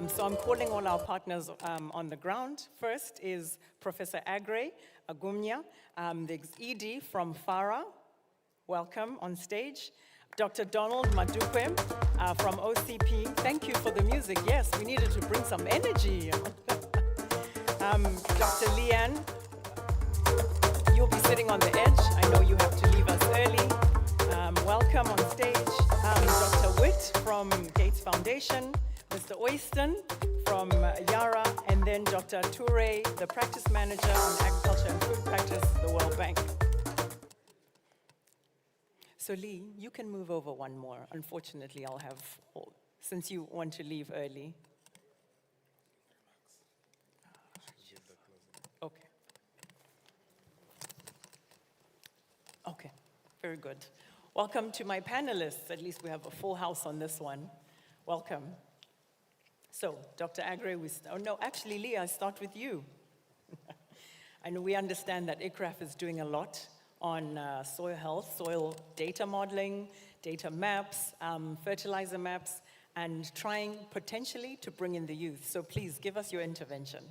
So I'm calling all our partners on the ground. First is Professor Agre Agumya, the ED from FARA. Welcome on stage. Dr. Donald Madukwe from OCP. Thank you for the music. Yes, we needed to bring some energy. Dr. Leanne, you'll be sitting on the edge. I know you have to leave us early. Welcome on stage. Dr. Witt from Gates Foundation, Mr. Oyston from Yara, and then Dr. Toure, the practice manager on agriculture and food practice, the World Bank. So Lee, you can move over one more. Unfortunately, I'll have all, since you want to leave early. Okay. Okay, very good. Welcome to my panelists. At least we have a full house on this one. Welcome. So, Dr. Agre, no, actually, Lee, I start with you. I know we understand that ICRAF is doing a lot on soil health, soil data modeling, data maps, fertilizer maps, and trying potentially to bring in the youth. So please give us your intervention.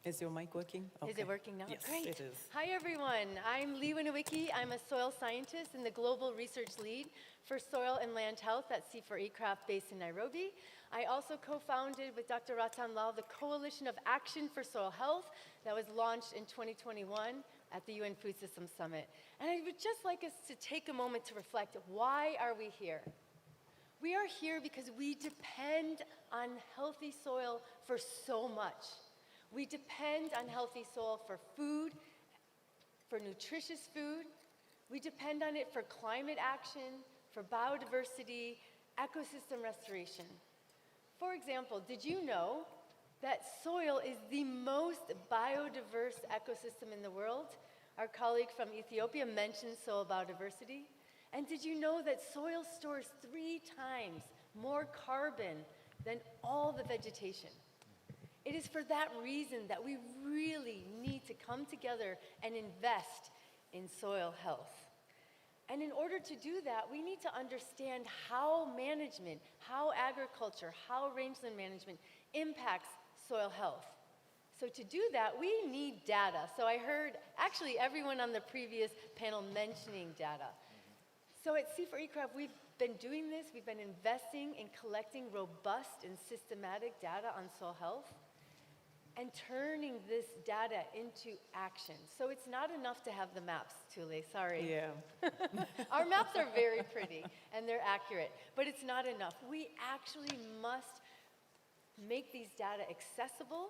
Is your mic working? Is it working now? Yes, Great. it is. Hi, everyone. I'm Lee Winowicki. I'm a soil scientist and the global research lead for soil and land health at C4E-CRAF based in Nairobi. I also co-founded with Dr. Ratan Lal the Coalition of Action for Soil Health that was launched in 2021 at the UN Food Systems Summit. And I would just like us to take a moment to reflect, why are we here? We are here because we depend on healthy soil for so much. We depend on healthy soil for food, for nutritious food. We depend on it for climate action, for biodiversity, ecosystem restoration. For example, did you know that soil is the most biodiverse ecosystem in the world? Our colleague from Ethiopia mentioned soil biodiversity. And did you know that soil stores 3 times more carbon than all the vegetation? It is for that reason that we really need to come together and invest in soil health. And in order to do that, we need to understand how management, how agriculture, how rangeland management impacts soil health. So to do that, we need data. So I heard actually everyone on the previous panel mentioning data. So at C4E-CRAF, we've been doing this. We've been investing in collecting robust and systematic data on soil health and turning this data into action. So it's not enough to have the maps, Tule, sorry. Yeah. Our maps are very pretty and they're accurate, but it's not enough. We actually must make these data accessible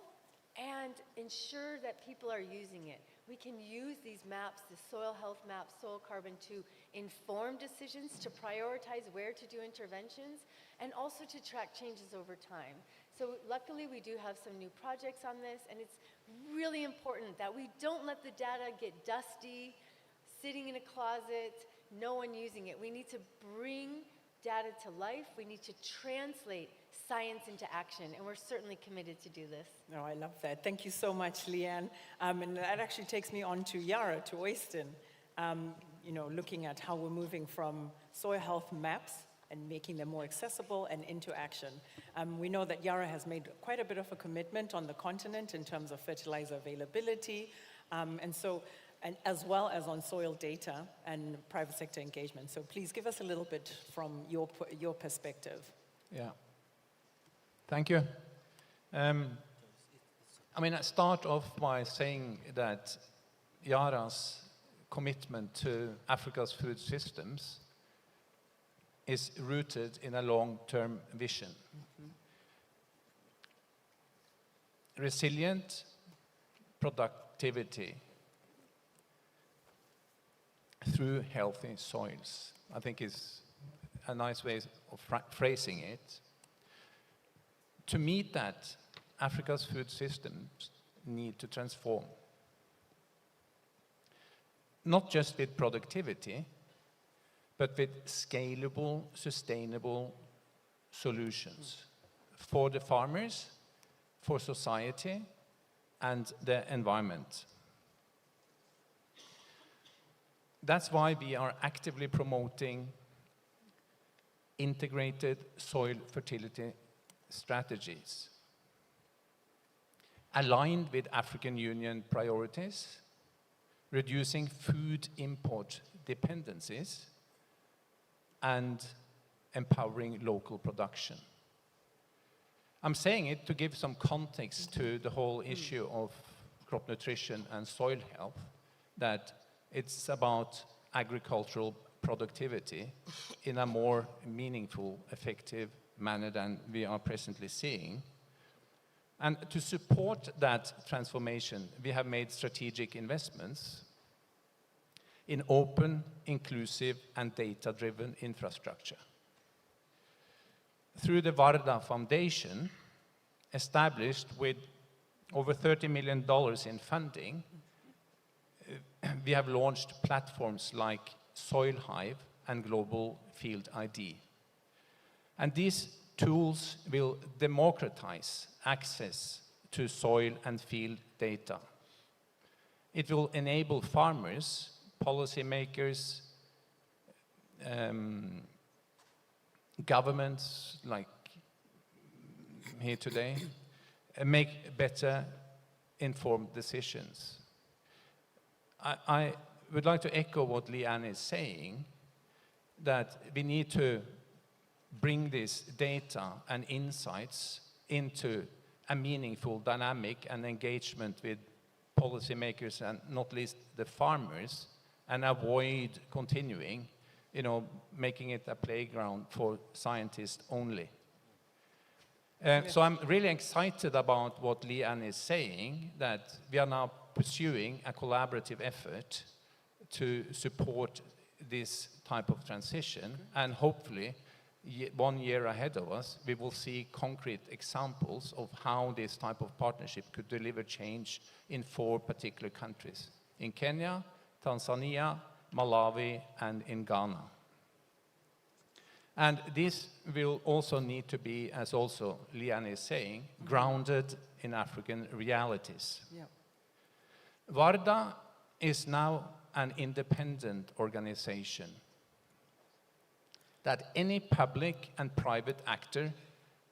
and ensure that people are using it. We can use these maps, the soil health maps, soil carbon, to inform decisions, to prioritize where to do interventions, and also to track changes over time. So luckily, we do have some new projects on this, and it's really important that we don't let the data get dusty, sitting in a closet, no one using it. We need to bring data to life. We need to translate science into action, and we're certainly committed to do this. No, I love that. Thank you so much, Leanne. And that actually takes me on to Yara, to Oyston. You know, looking at how we're moving from soil health maps and making them more accessible and into action. We know that Yara has made quite a bit of a commitment on the continent in terms of fertilizer availability, and as well as on soil data and private sector engagement. So please give us a little bit from your perspective. Yeah. Thank you. I mean, I start off by saying that Yara's commitment to Africa's food systems is rooted in a long-term vision. Resilient productivity through healthy soils, I think is a nice way of phrasing it. To meet that, Africa's food systems need to transform. Not just with productivity, but with scalable, sustainable solutions for the farmers, for society, and the environment. That's why we are actively promoting integrated soil fertility strategies aligned with African Union priorities reducing food import dependencies, and empowering local production. I'm saying it to give some context to the whole issue of crop nutrition and soil health, that it's about agricultural productivity in a more meaningful, effective manner than we are presently seeing. And to support that transformation, we have made strategic investments in open, inclusive, and data-driven infrastructure. Through the Varda Foundation, established with over $30 million in funding, we have launched platforms like Soil Hive and Global Field ID. And these tools will democratize access to soil and field data. It will enable farmers, policymakers, governments like here today, make better informed decisions. I would like to echo what Leanne is saying, that we need to bring this data and insights into a meaningful dynamic and engagement with policymakers and not least the farmers, and avoid continuing, making it a playground for scientists only. So I'm really excited about what Leanne is saying, that we are now pursuing a collaborative effort to support this type of transition, and hopefully 1 year ahead of us, we will see concrete examples of how this type of partnership could deliver change in 4 particular countries: in Kenya, Tanzania, Malawi, and in Ghana. And this will also need to be, as also Leanne is saying, grounded in African realities. Yeah. Varda is now an independent organization that any public and private actor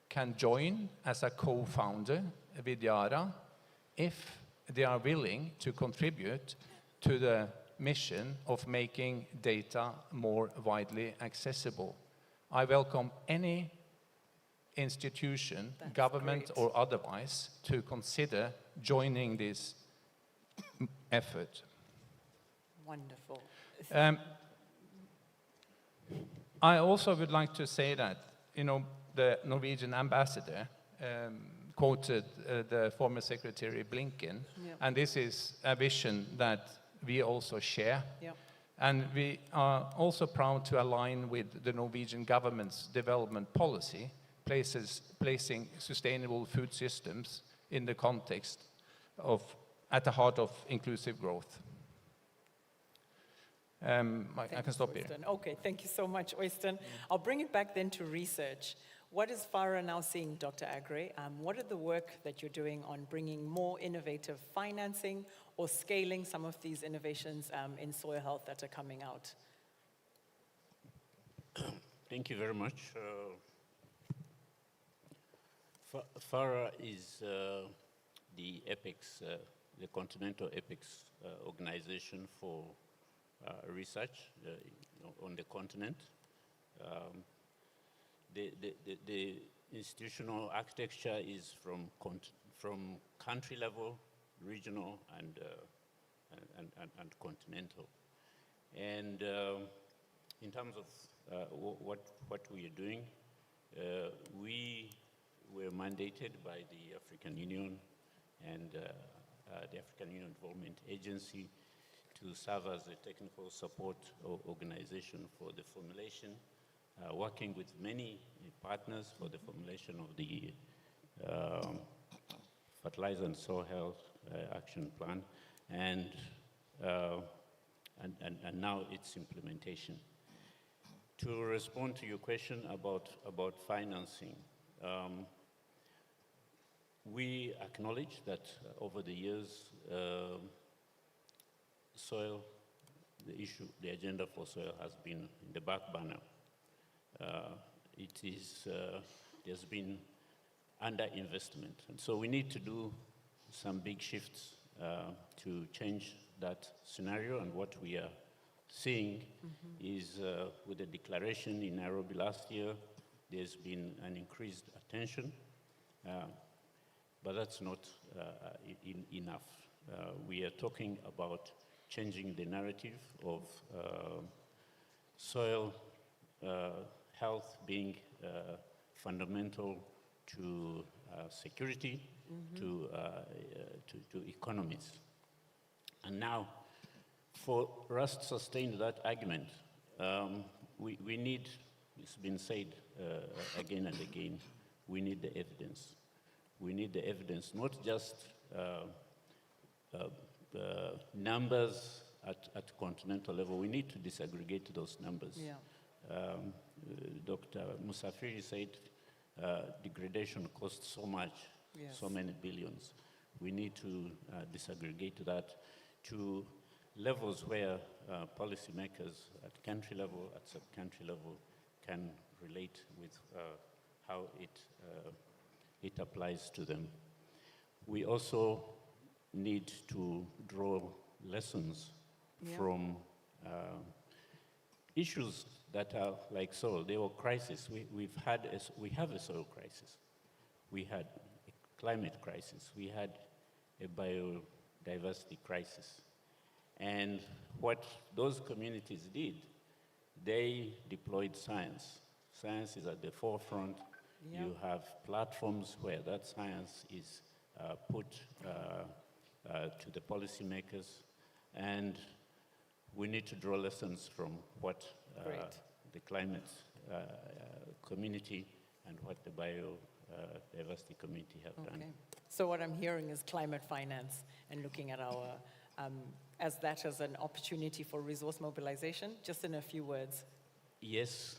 can join as a co-founder with Yara if they are willing to contribute to the mission of making data more widely accessible. I welcome any institution, That's government great. or otherwise, to consider joining this effort. Wonderful. I also would like to say that, the Norwegian ambassador quoted the former Secretary Blinken, Yeah. and this is a vision that we also share. Yeah. And we are also proud to align with the Norwegian government's development policy, placing sustainable food systems in the context at the heart of inclusive growth. I can stop here. Øystein. Okay, thank you so much, Øystein. I'll bring it back then to research. What is FARA now seeing, Dr. Agre? What are the work that you're doing on bringing more innovative financing or scaling some of these innovations in soil health that are coming out? Thank you very much. FARA is the apex, the Continental Apex Organization for research on the continent. The institutional architecture is from country level, regional, and continental. And in terms of what we are doing, we were mandated by the African Union and the African Union Development Agency to serve as a technical support organization for the formulation, working with many partners for the formulation of the Fertilizer and Soil Health Action Plan, and now its implementation. To respond to your question about financing, we acknowledge that over the years, soil, the agenda for soil has been in the back burner. There's been underinvestment. And so we need to do some big shifts to change that scenario, and what we are seeing is with the declaration in Nairobi last year, there's been an increased attention, but that's not enough. We are talking about changing the narrative of soil health being fundamental to security, to economies. And now, for us to sustain that argument, we need, it's been said again and again, we need the evidence. We need the evidence, not just numbers at continental level. We need to disaggregate those numbers. Yeah. Dr. Musafiri said degradation costs so much, Yes. so many billions. We need to disaggregate that to levels where policymakers at country level, at sub-country level, can relate with how it applies to them. We also need to draw lessons from issues that are like soil. There were crises. We have a soil crisis. We had a climate crisis. We had a biodiversity crisis. And what those communities did, they deployed science. Science is at the forefront. Yeah. You have platforms where that science is put to the policymakers, and we need to draw lessons from what the climate community and what the biodiversity community have done. So what I'm hearing is climate finance and looking at our, as that as an opportunity for resource mobilization, just in a few words. Yes,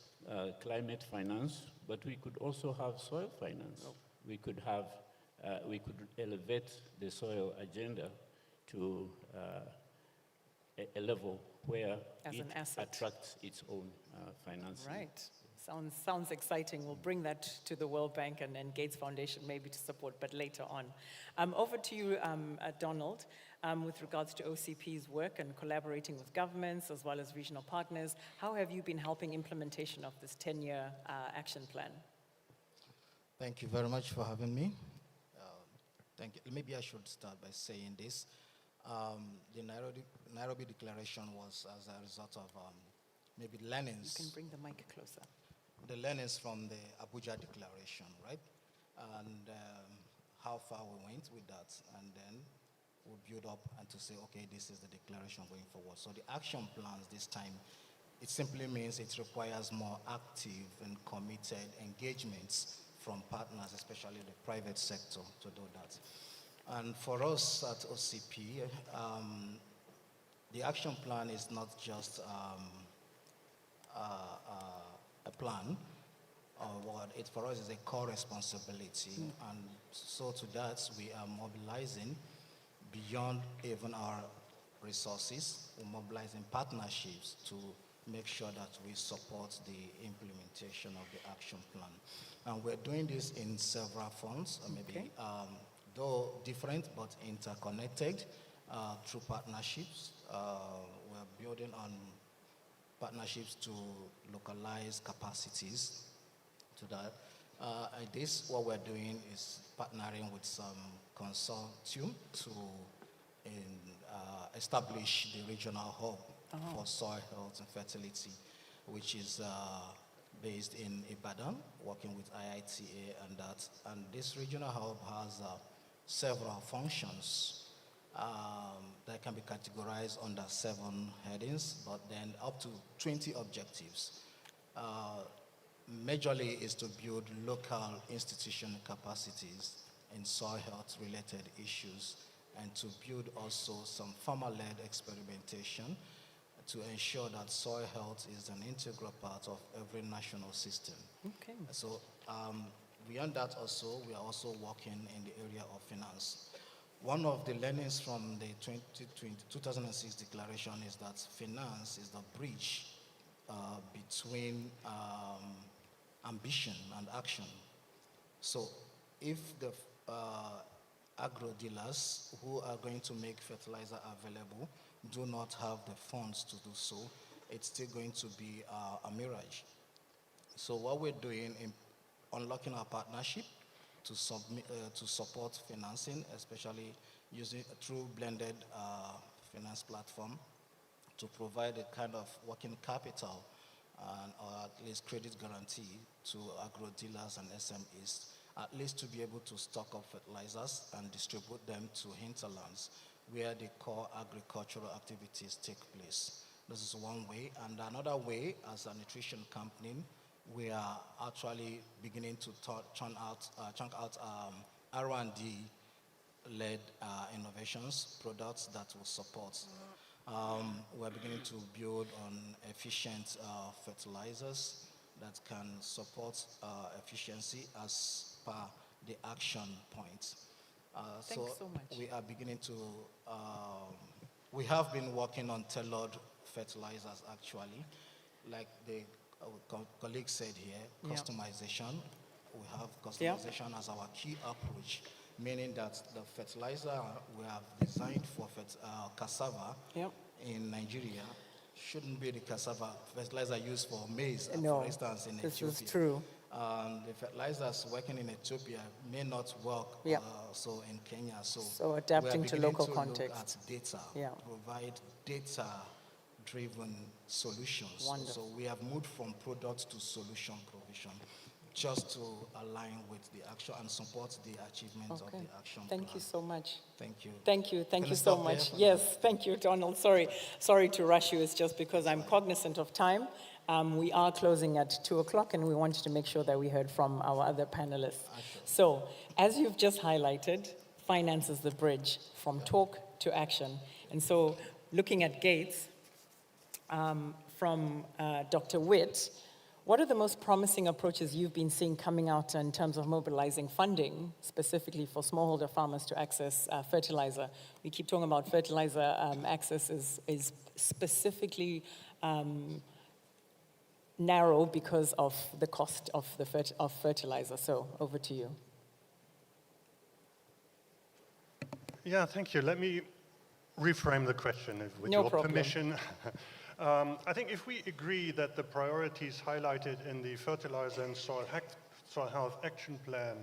climate finance, but we could also have soil finance. We could have, we could elevate the soil agenda to a level where As it an asset. attracts its own financing. Right. Sounds exciting. We'll bring that to the World Bank and then Gates Foundation maybe to support, but later on. Over to you, Donald, with regards to OCP's work and collaborating with governments as well as regional partners. How have you been helping implementation of this 10-year action plan? Thank you very much for having me. Thank you. Maybe I should start by saying this. The Nairobi Declaration was as a result of maybe learnings. You can bring the mic closer. The learnings from the Abuja Declaration, right? And how far we went with that. And then we build up and to say, okay, this is the declaration going forward. So the action plans this time, it simply means it requires more active and committed engagements from partners, especially the private sector, to do that. And for us at OCP, the action plan is not just a plan, what it for us is a core responsibility. And so to that, we are mobilizing beyond even our resources. We're mobilizing partnerships to make sure that we support the implementation of the action plan. And we're doing this in several fronts, maybe though different but interconnected through partnerships. We're building on partnerships to localize capacities to that. What we're doing is partnering with some consortium to establish the regional hub for soil health and fertility, which is based in Ibadan, working with IITA and that. And this regional hub has several functions that can be categorized under 7 headings, but then up to 20 objectives. Majorly is to build local institutional capacities in soil health related issues, and to build also some farmer-led experimentation to ensure that soil health is an integral part of every national system. Okay. So beyond that also, we are also working in the area of finance. One of the learnings from the 2006 declaration is that finance is the bridge between ambition and action. So if the agro dealers who are going to make fertilizer available do not have the funds to do so, it's still going to be a mirage. So what we're doing in unlocking our partnership to support financing, especially using through blended finance platform, to provide a kind of working capital or at least credit guarantee to agro dealers and SMEs, at least to be able to stock up fertilizers and distribute them to hinterlands where the core agricultural activities take place. This is one way. And another way, as a nutrition company, we are actually beginning to churn out R&D-led innovations, products that will support. We're beginning to build on efficient fertilizers that can support efficiency as per the action point. Thanks so much. We are beginning to, we have been working on tailored fertilizers actually, like the colleague said here, customization. We have customization as our key approach, meaning that the fertilizer we have designed for cassava in Nigeria shouldn't be the cassava fertilizer used for maize, for instance, in Ethiopia. This is true. The fertilizers working in Ethiopia may not work so in Kenya. So adapting to local context. Look at data, provide data-driven solutions. Wonderful. So we have moved from product to solution provision, just to align with the action and support the achievement of the action plan. Thank you so much. Thank you. Thank you. Thank Can you I so stop there much. for Yes, thank you, Donald. Sorry to rush you. It's just because I'm cognizant of time. We are closing at 2 o'clock, and we wanted to make sure that we heard from our other panelists. So, as you've just highlighted, finance is the bridge from talk to action. And so, looking at Gates, from Dr. Witt, what are the most promising approaches you've been seeing coming out in terms of mobilizing funding, specifically for smallholder farmers to access fertilizer? We keep talking about fertilizer access is specifically narrow because of the cost of fertilizer. So over to you. Yeah, thank you. Let me reframe the question with your permission. I think if we agree that the priorities highlighted in the Fertilizer and Soil Health Action Plan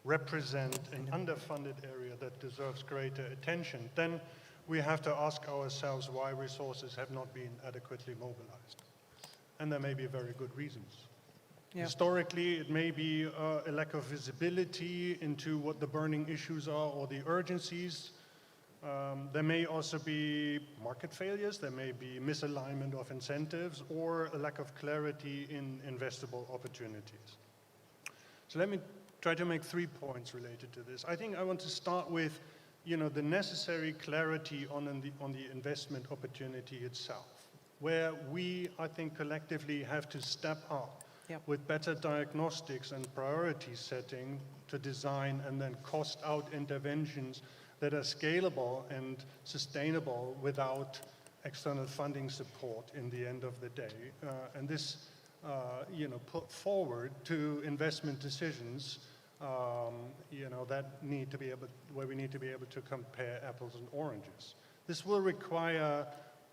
represent an underfunded area that deserves greater attention, then we have to ask ourselves why resources have not been adequately mobilized. And there may be very good reasons. Historically, it may be a lack of visibility into what the burning issues are or the urgencies. There may also be market failures, there may be misalignment of incentives, or a lack of clarity in investable opportunities. So let me try to make 3 points related to this. I think I want to start with, the necessary clarity on the investment opportunity itself, where we, I think, collectively have to step up with better diagnostics and priority setting to design and then cost out interventions that are scalable and sustainable without external funding support in the end of the day. And this, put forward to investment decisions, that need to be able, where we need to be able to compare apples and oranges. This will require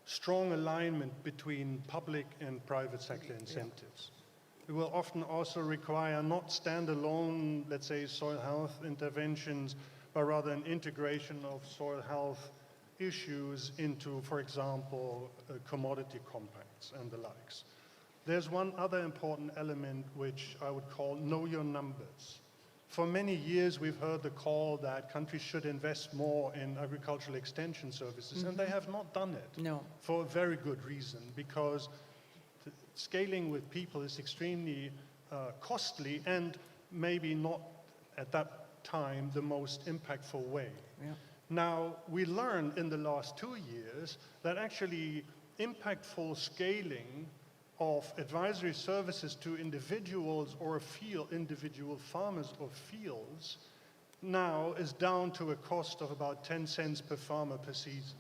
strong alignment between public and private sector incentives. It will often also require not standalone, let's say, soil health interventions, but rather an integration of soil health issues into, for example, commodity compacts and the likes. There's one other important element which I would call know your numbers. For many years, we've heard the call that countries should invest more in agricultural extension services, and they have not done it. No. For a very good reason, because scaling with people is extremely costly and maybe not at that time the most impactful way. Now, we learned in the last 2 years that actually impactful scaling of advisory services to individuals or individual farmers or fields now is down to a cost of about 10 cents per farmer per season.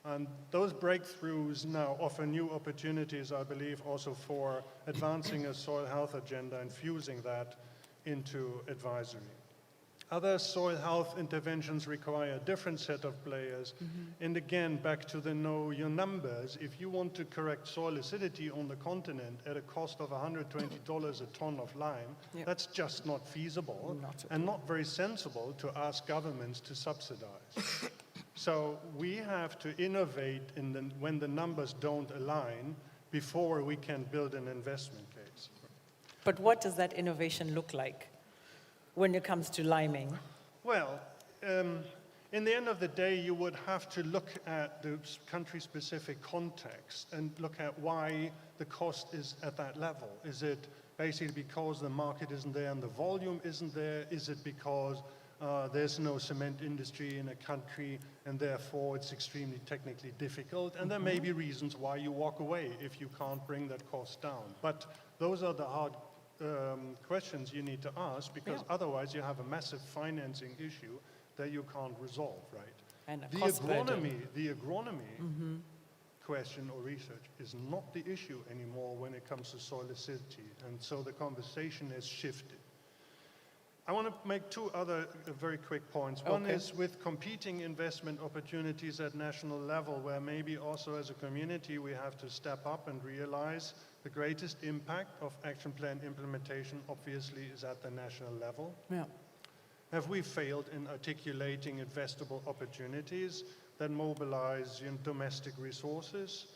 And those breakthroughs now offer new opportunities, I believe, also for advancing a soil health agenda and fusing that into advisory. Other soil health interventions require a different set of players. And again, back to the know your numbers. If you want to correct soil acidity on the continent at a cost of $120 a ton of lime, that's just not feasible and not very sensible to ask governments to subsidize. So we have to innovate when the numbers don't align before we can build an investment case. But what does that innovation look like when it comes to liming? Well, in the end of the day, you would have to look at the country-specific context and look at why the cost is at that level. Is it basically because the market isn't there and the volume isn't there? Is it because there's no cement industry in a country and therefore it's extremely technically difficult? And there may be reasons why you walk away if you can't bring that cost down. But those are the hard questions you need to ask, because otherwise you have a massive financing issue that you can't resolve, right? And The agronomy question or research is not the issue anymore when it comes to soil acidity, and so the conversation has shifted. I want to make two other very quick points. One is with competing investment opportunities at national level, where maybe also as a community we have to step up and realize the greatest impact of action plan implementation obviously is at the national level. Have we failed in articulating investable opportunities that mobilize domestic resources?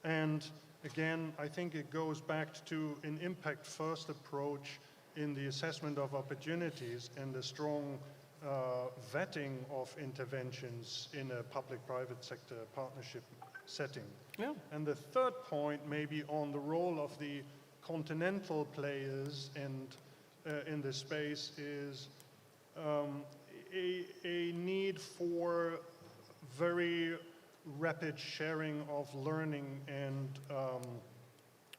And again, I think it goes back to an impact-first approach in the assessment of opportunities and the strong vetting of interventions in a public-private sector partnership setting. And the third point may be on the role of the continental players and in the space is a need for very rapid sharing of learning and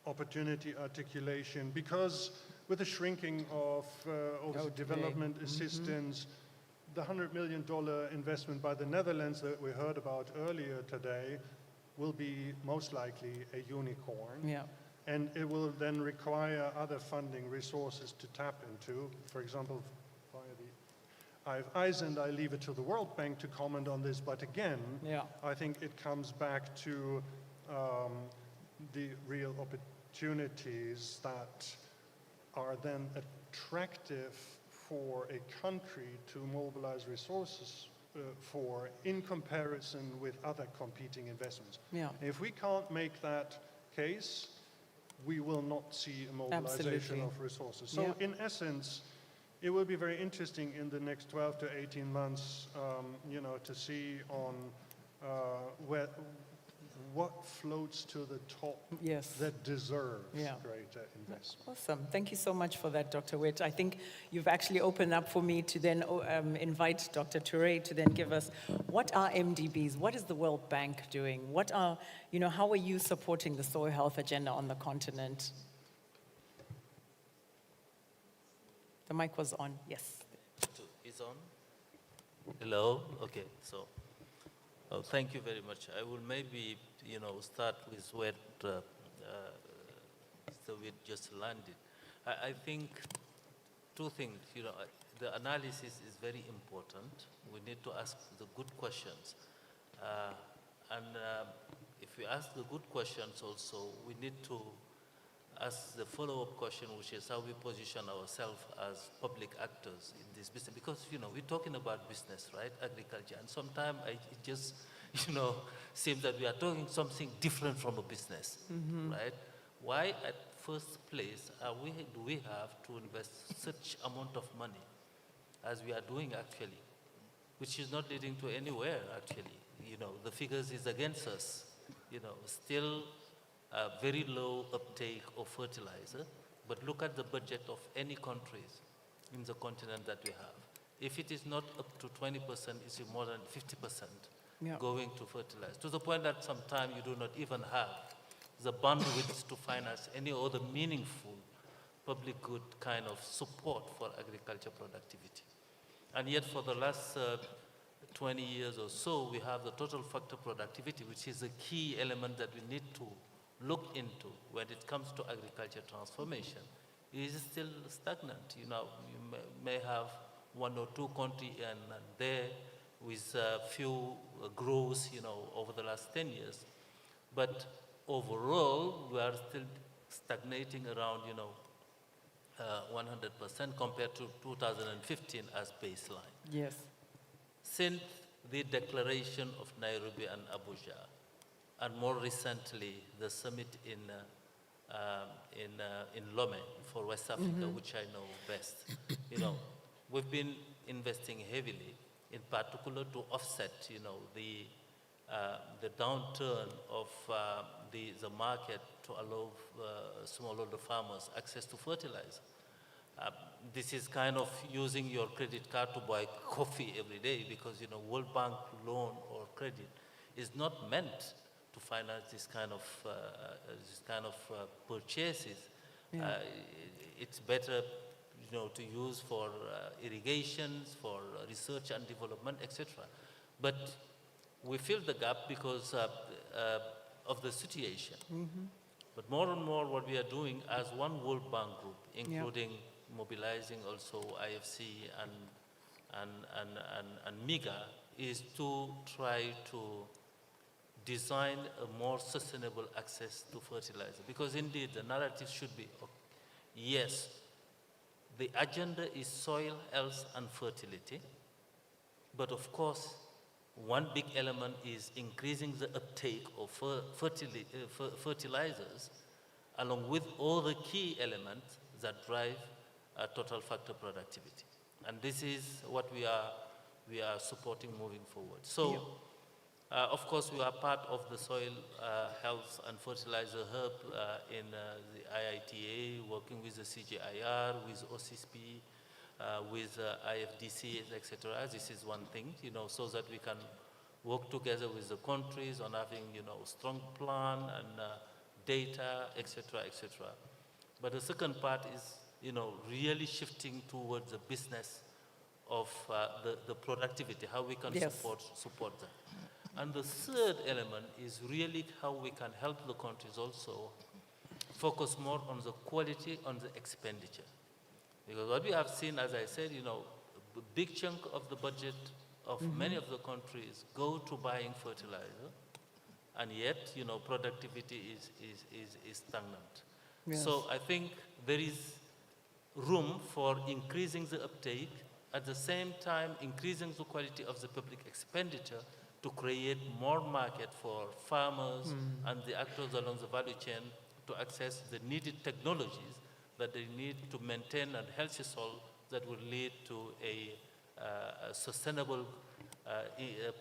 opportunity articulation, because with the shrinking of development assistance, the $100 million investment by the Netherlands that we heard about earlier today will be most likely a unicorn. And it will then require other funding resources to tap into, for example, via the IFIs, and I leave it to the World Bank to comment on this, but again, I think it comes back to the real opportunities that are then attractive for a country to mobilize resources for in comparison with other competing investments. If we can't make that case, we will not see a mobilization of resources. So in essence, it will be very interesting in the next 12 to 18 months, to see on what floats to the top that deserves greater investment. Awesome. Thank you so much for that, Dr. Witt. I think you've actually opened up for me to then invite Dr. Touré to then give us, what are MDBs? What is the World Bank doing? What are, how are you supporting the soil health agenda on the continent? The mic was on, yes. It's on? Hello? Okay, so thank you very much. I will maybe, start with where Mr. Witt just landed. I think two things, the analysis is very important. We need to ask the good questions. And if we ask the good questions also, we need to ask the follow-up question, which is how we position ourselves as public actors in this business. Because, we're talking about business, right? Agriculture. And sometimes it just, seems that we are talking something different from a business, right? Why at first place do we have to invest such amount of money as we are doing actually, which is not leading to anywhere actually. The figures is against us. Still very low uptake of fertilizer, but look at the budget of any countries in the continent that we have. If it is not up to 20%, it's more than 50% going to fertilizer, to the point that sometimes you do not even have the bandwidth to finance any other meaningful public good kind of support for agriculture productivity. And yet for the last 20 years or so, we have the total factor productivity, which is a key element that we need to look into when it comes to agriculture transformation. It is still stagnant. You may have one or two countries and there with a few growths, over the last 10 years. But overall, we are still stagnating around, 100% compared to 2015 as baseline. Yes. Since the declaration of Nairobi and Abuja, and more recently the summit in Lome for West Africa, which I know best, we've been investing heavily, in particular to offset, the downturn of the market to allow smallholder farmers access to fertilizer. This is kind of using your credit card to buy coffee every day because, World Bank loan or credit is not meant to finance this kind of purchases. Yeah. It's better, to use for irrigations, for research and development, etc. But we fill the gap because of the situation. But more and more what we are doing as one World Bank group, including mobilizing also IFC and MIGA, is to try to design a more sustainable access to fertilizer. Because indeed the narrative should be, yes, the agenda is soil health and fertility, but of course one big element is increasing the uptake of fertilizers along with all the key elements that drive total factor productivity. And this is what we are supporting moving forward. So, of course, we are part of the Soil Health and Fertilizer Hub in the IITA, working with the CGIR, with OCSP, with IFDC, etc. This is one thing, so that we can work together with the countries on having, strong plan and data, etc., etc. But the second part is, really shifting towards the business of the productivity, how we can support that. And the third element is really how we can help the countries also focus more on the quality, on the expenditure. Because what we have seen, as I said, a big chunk of the budget of many of the countries go to buying fertilizer, and yet, productivity is stagnant. Yes. So I think there is room for increasing the uptake, at the same time increasing the quality of the public expenditure to create more market for farmers and the actors along the value chain to access the needed technologies that they need to maintain a healthy soil that will lead to a sustainable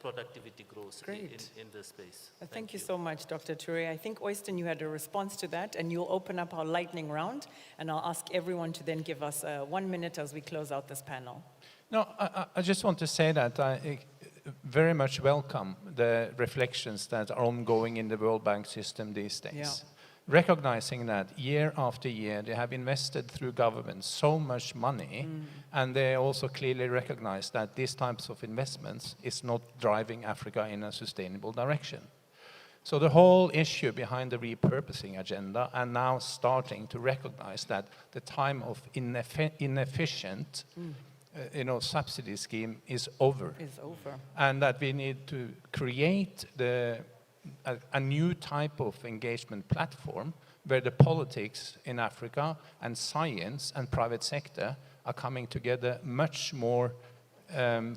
productivity growth in the space. Thank you so much, Dr. Toure. I think, Oyston, you had a response to that, and you'll open up our lightning round, and I'll ask everyone to then give us 1 minute as we close out this panel. No, I just want to say that I very much welcome the reflections that are ongoing in the World Bank system these days. Yeah. Recognizing that year after year they have invested through governments so much money, and they also clearly recognize that these types of investments is not driving Africa in a sustainable direction. So the whole issue behind the repurposing agenda, and now starting to recognize that the time of inefficient subsidy scheme is over. And that we need to create a new type of engagement platform where the politics in Africa and science and private sector are coming together much more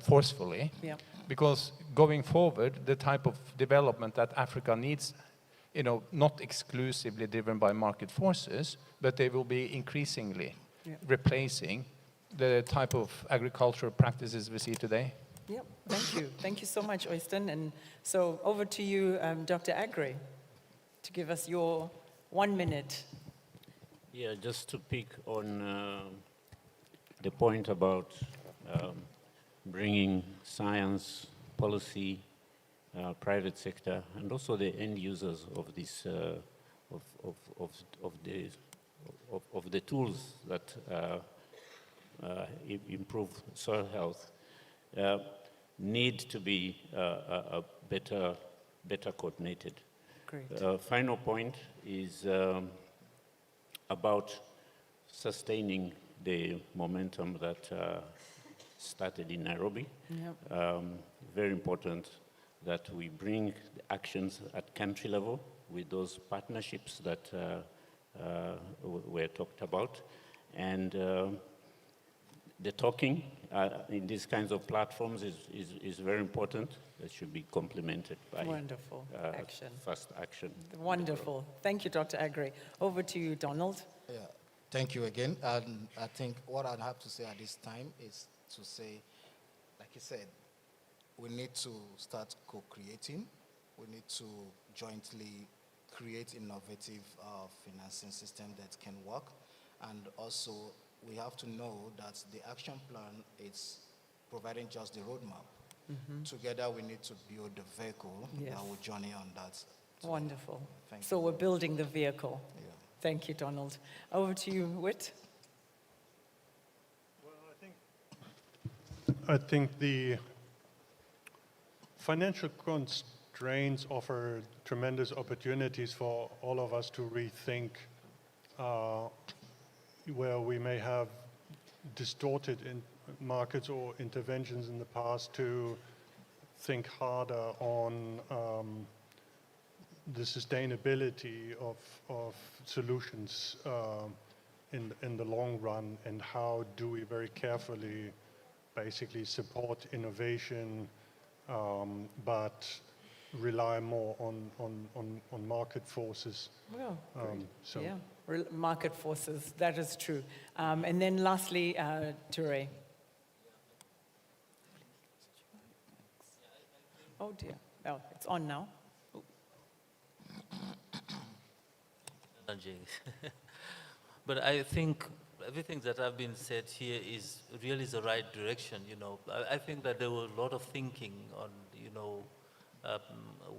forcefully. Yeah. Because going forward, the type of development that Africa needs, not exclusively driven by market forces, but they will be increasingly replacing the type of agricultural practices we see today. Yep, thank you. Thank you so much, Oyston. And so over to you, Dr. Agre, to give us your 1 minute. Yeah, just to pick on the point about bringing science, policy, private sector, and also the end users of this of the tools that improve soil health need to be better coordinated. Great. Final point is about sustaining the momentum that started in Nairobi. Yep. Very important that we bring the actions at country level with those partnerships that were talked about. And the talking in these kinds of platforms is very important. That should be complemented by Wonderful action. fast action. Wonderful. Thank you, Dr. Agre. Over to you, Donald. Yeah, thank you again. And I think what I'd have to say at this time is to say, like you said, we need to start co-creating. We need to jointly create innovative financing system that can work. And also, we have to know that the action plan is providing just the roadmap. Together, we need to build the vehicle that will journey on that. Wonderful. Thank So we're building the vehicle. Yeah. Thank you, Donald. Over to you, Whit. I think the financial constraints offer tremendous opportunities for all of us to rethink where we may have distorted in markets or interventions in the past, to think harder on the sustainability of solutions in the long run, and how do we very carefully basically support innovation, but rely more on market forces. Well, So yeah, market forces, that is true. And then lastly, Toure. Oh dear, oh, it's on now. But I think everything that have been said here is really the right direction. I think that there was a lot of thinking on,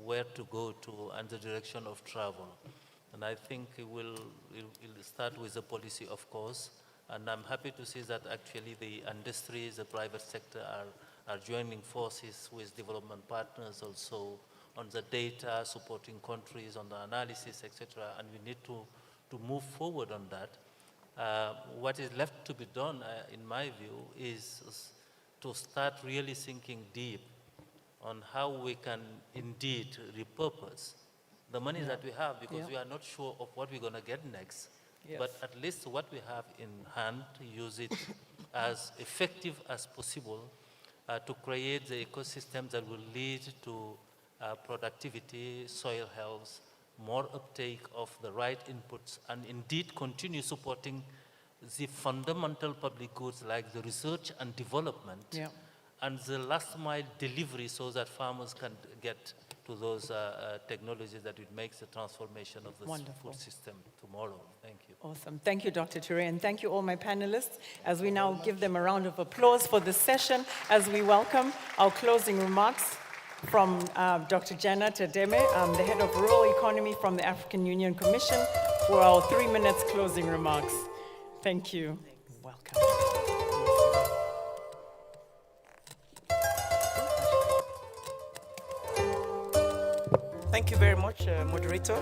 where to go to and the direction of travel. And I think it'll start with the policy, of course. And I'm happy to see that actually the industries, the private sector are joining forces with development partners also on the data, supporting countries on the analysis, etc. And we need to move forward on that. What is left to be done, in my view, is to start really thinking deep on how we can indeed repurpose the money that we have, because we are not sure of what we're going to get next. Yes. But at least what we have in hand, use it as effective as possible to create the ecosystem that will lead to productivity, soil health, more uptake of the right inputs, and indeed continue supporting the fundamental public goods like the research and development and the last mile delivery, so that farmers can get to those technologies that would make the transformation of the food system tomorrow. Thank you. Awesome. Thank you, Dr. Toure, and thank you all my panelists, as we now give them a round of applause for this session, as we welcome our closing remarks from Dr. Jana Tademe, the Head of Rural Economy from the African Union Commission, for our 3 minutes closing remarks. Thank you. Welcome. Thank you very much, moderator.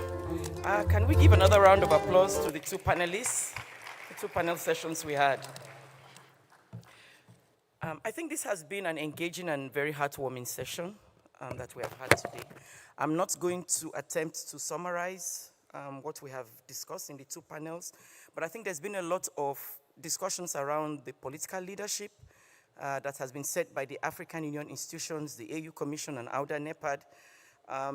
Can we give another round of applause to the two panelists, the two panel sessions we had? I think this has been an engaging and very heartwarming session that we have had today. I'm not going to attempt to summarize what we have discussed in the two panels, but I think there's been a lot of discussions around the political leadership that has been set by the African Union institutions, the AU Commission and AUDA NEPAD,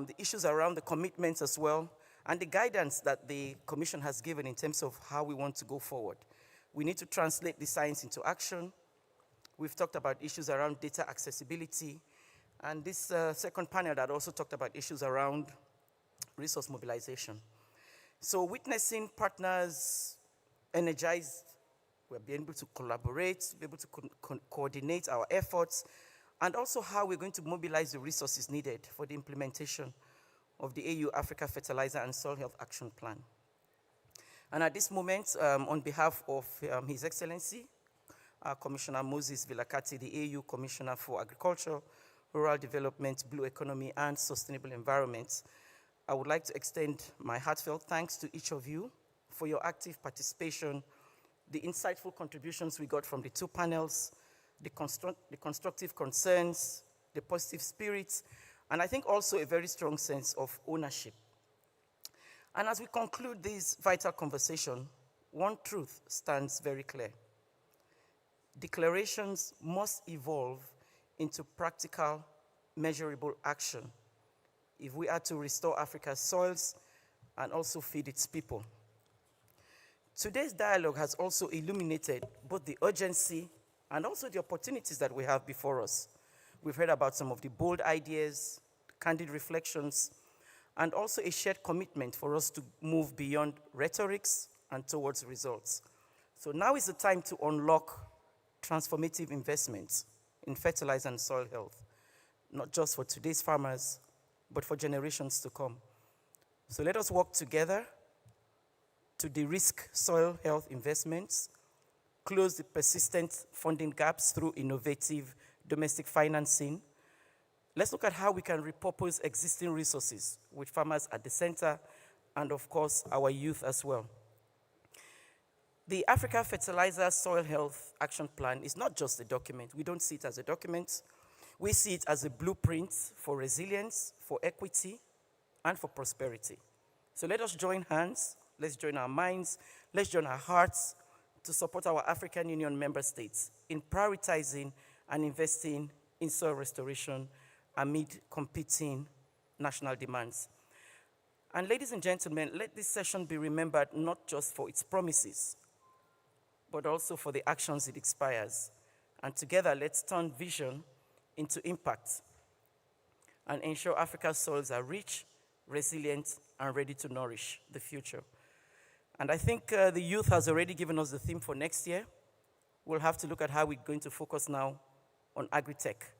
the issues around the commitments as well, and the guidance that the Commission has given in terms of how we want to go forward. We need to translate the science into action. We've talked about issues around data accessibility, and this second panel that also talked about issues around resource mobilization. So witnessing partners energized, we're being able to collaborate, be able to coordinate our efforts, and also how we're going to mobilize the resources needed for the implementation of the AU Africa Fertilizer and Soil Health Action Plan. And at this moment, on behalf of His Excellency, Commissioner Moses Vilakati, the AU Commissioner for Agriculture, Rural Development, Blue Economy, and Sustainable Environment, I would like to extend my heartfelt thanks to each of you for your active participation, the insightful contributions we got from the two panels, the constructive concerns, the positive spirits, and I think also a very strong sense of ownership. And as we conclude this vital conversation, one truth stands very clear. Declarations must evolve into practical, measurable action if we are to restore Africa's soils and also feed its people. Today's dialogue has also illuminated both the urgency and also the opportunities that we have before us. We've heard about some of the bold ideas, candid reflections, and also a shared commitment for us to move beyond rhetorics and towards results. So now is the time to unlock transformative investments in fertilizer and soil health, not just for today's farmers, but for generations to come. So let us work together to de-risk soil health investments, close the persistent funding gaps through innovative domestic financing. Let's look at how we can repurpose existing resources with farmers at the center and, of course, our youth as well. The Africa Fertilizer Soil Health Action Plan is not just a document. We don't see it as a document. We see it as a blueprint for resilience, for equity, and for prosperity. So let us join hands, let's join our minds, let's join our hearts to support our African Union member states in prioritizing and investing in soil restoration amid competing national demands. And ladies and gentlemen, let this session be remembered not just for its promises, but also for the actions it inspires. And together, let's turn vision into impact and ensure Africa's soils are rich, resilient, and ready to nourish the future. And I think the youth has already given us the theme for next year. We'll have to look at how we're going to focus now on agri-tech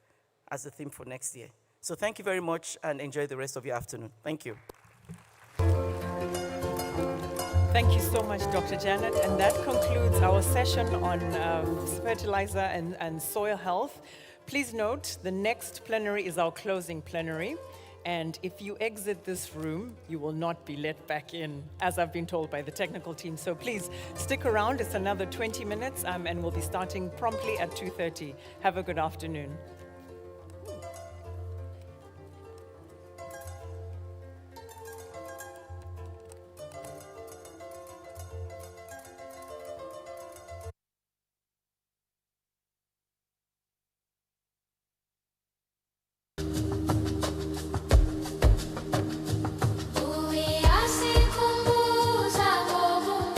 as the theme for next year. So thank you very much and enjoy the rest of your afternoon. Thank you. Thank you so much, Dr. Janet. And that concludes our session on fertilizer and soil health. Please note, the next plenary is our closing plenary. And if you exit this room, you will not be let back in, as I've been told by the technical team. So please stick around. It's another 20 minutes, and we'll be starting promptly at 2:30. Have a good afternoon.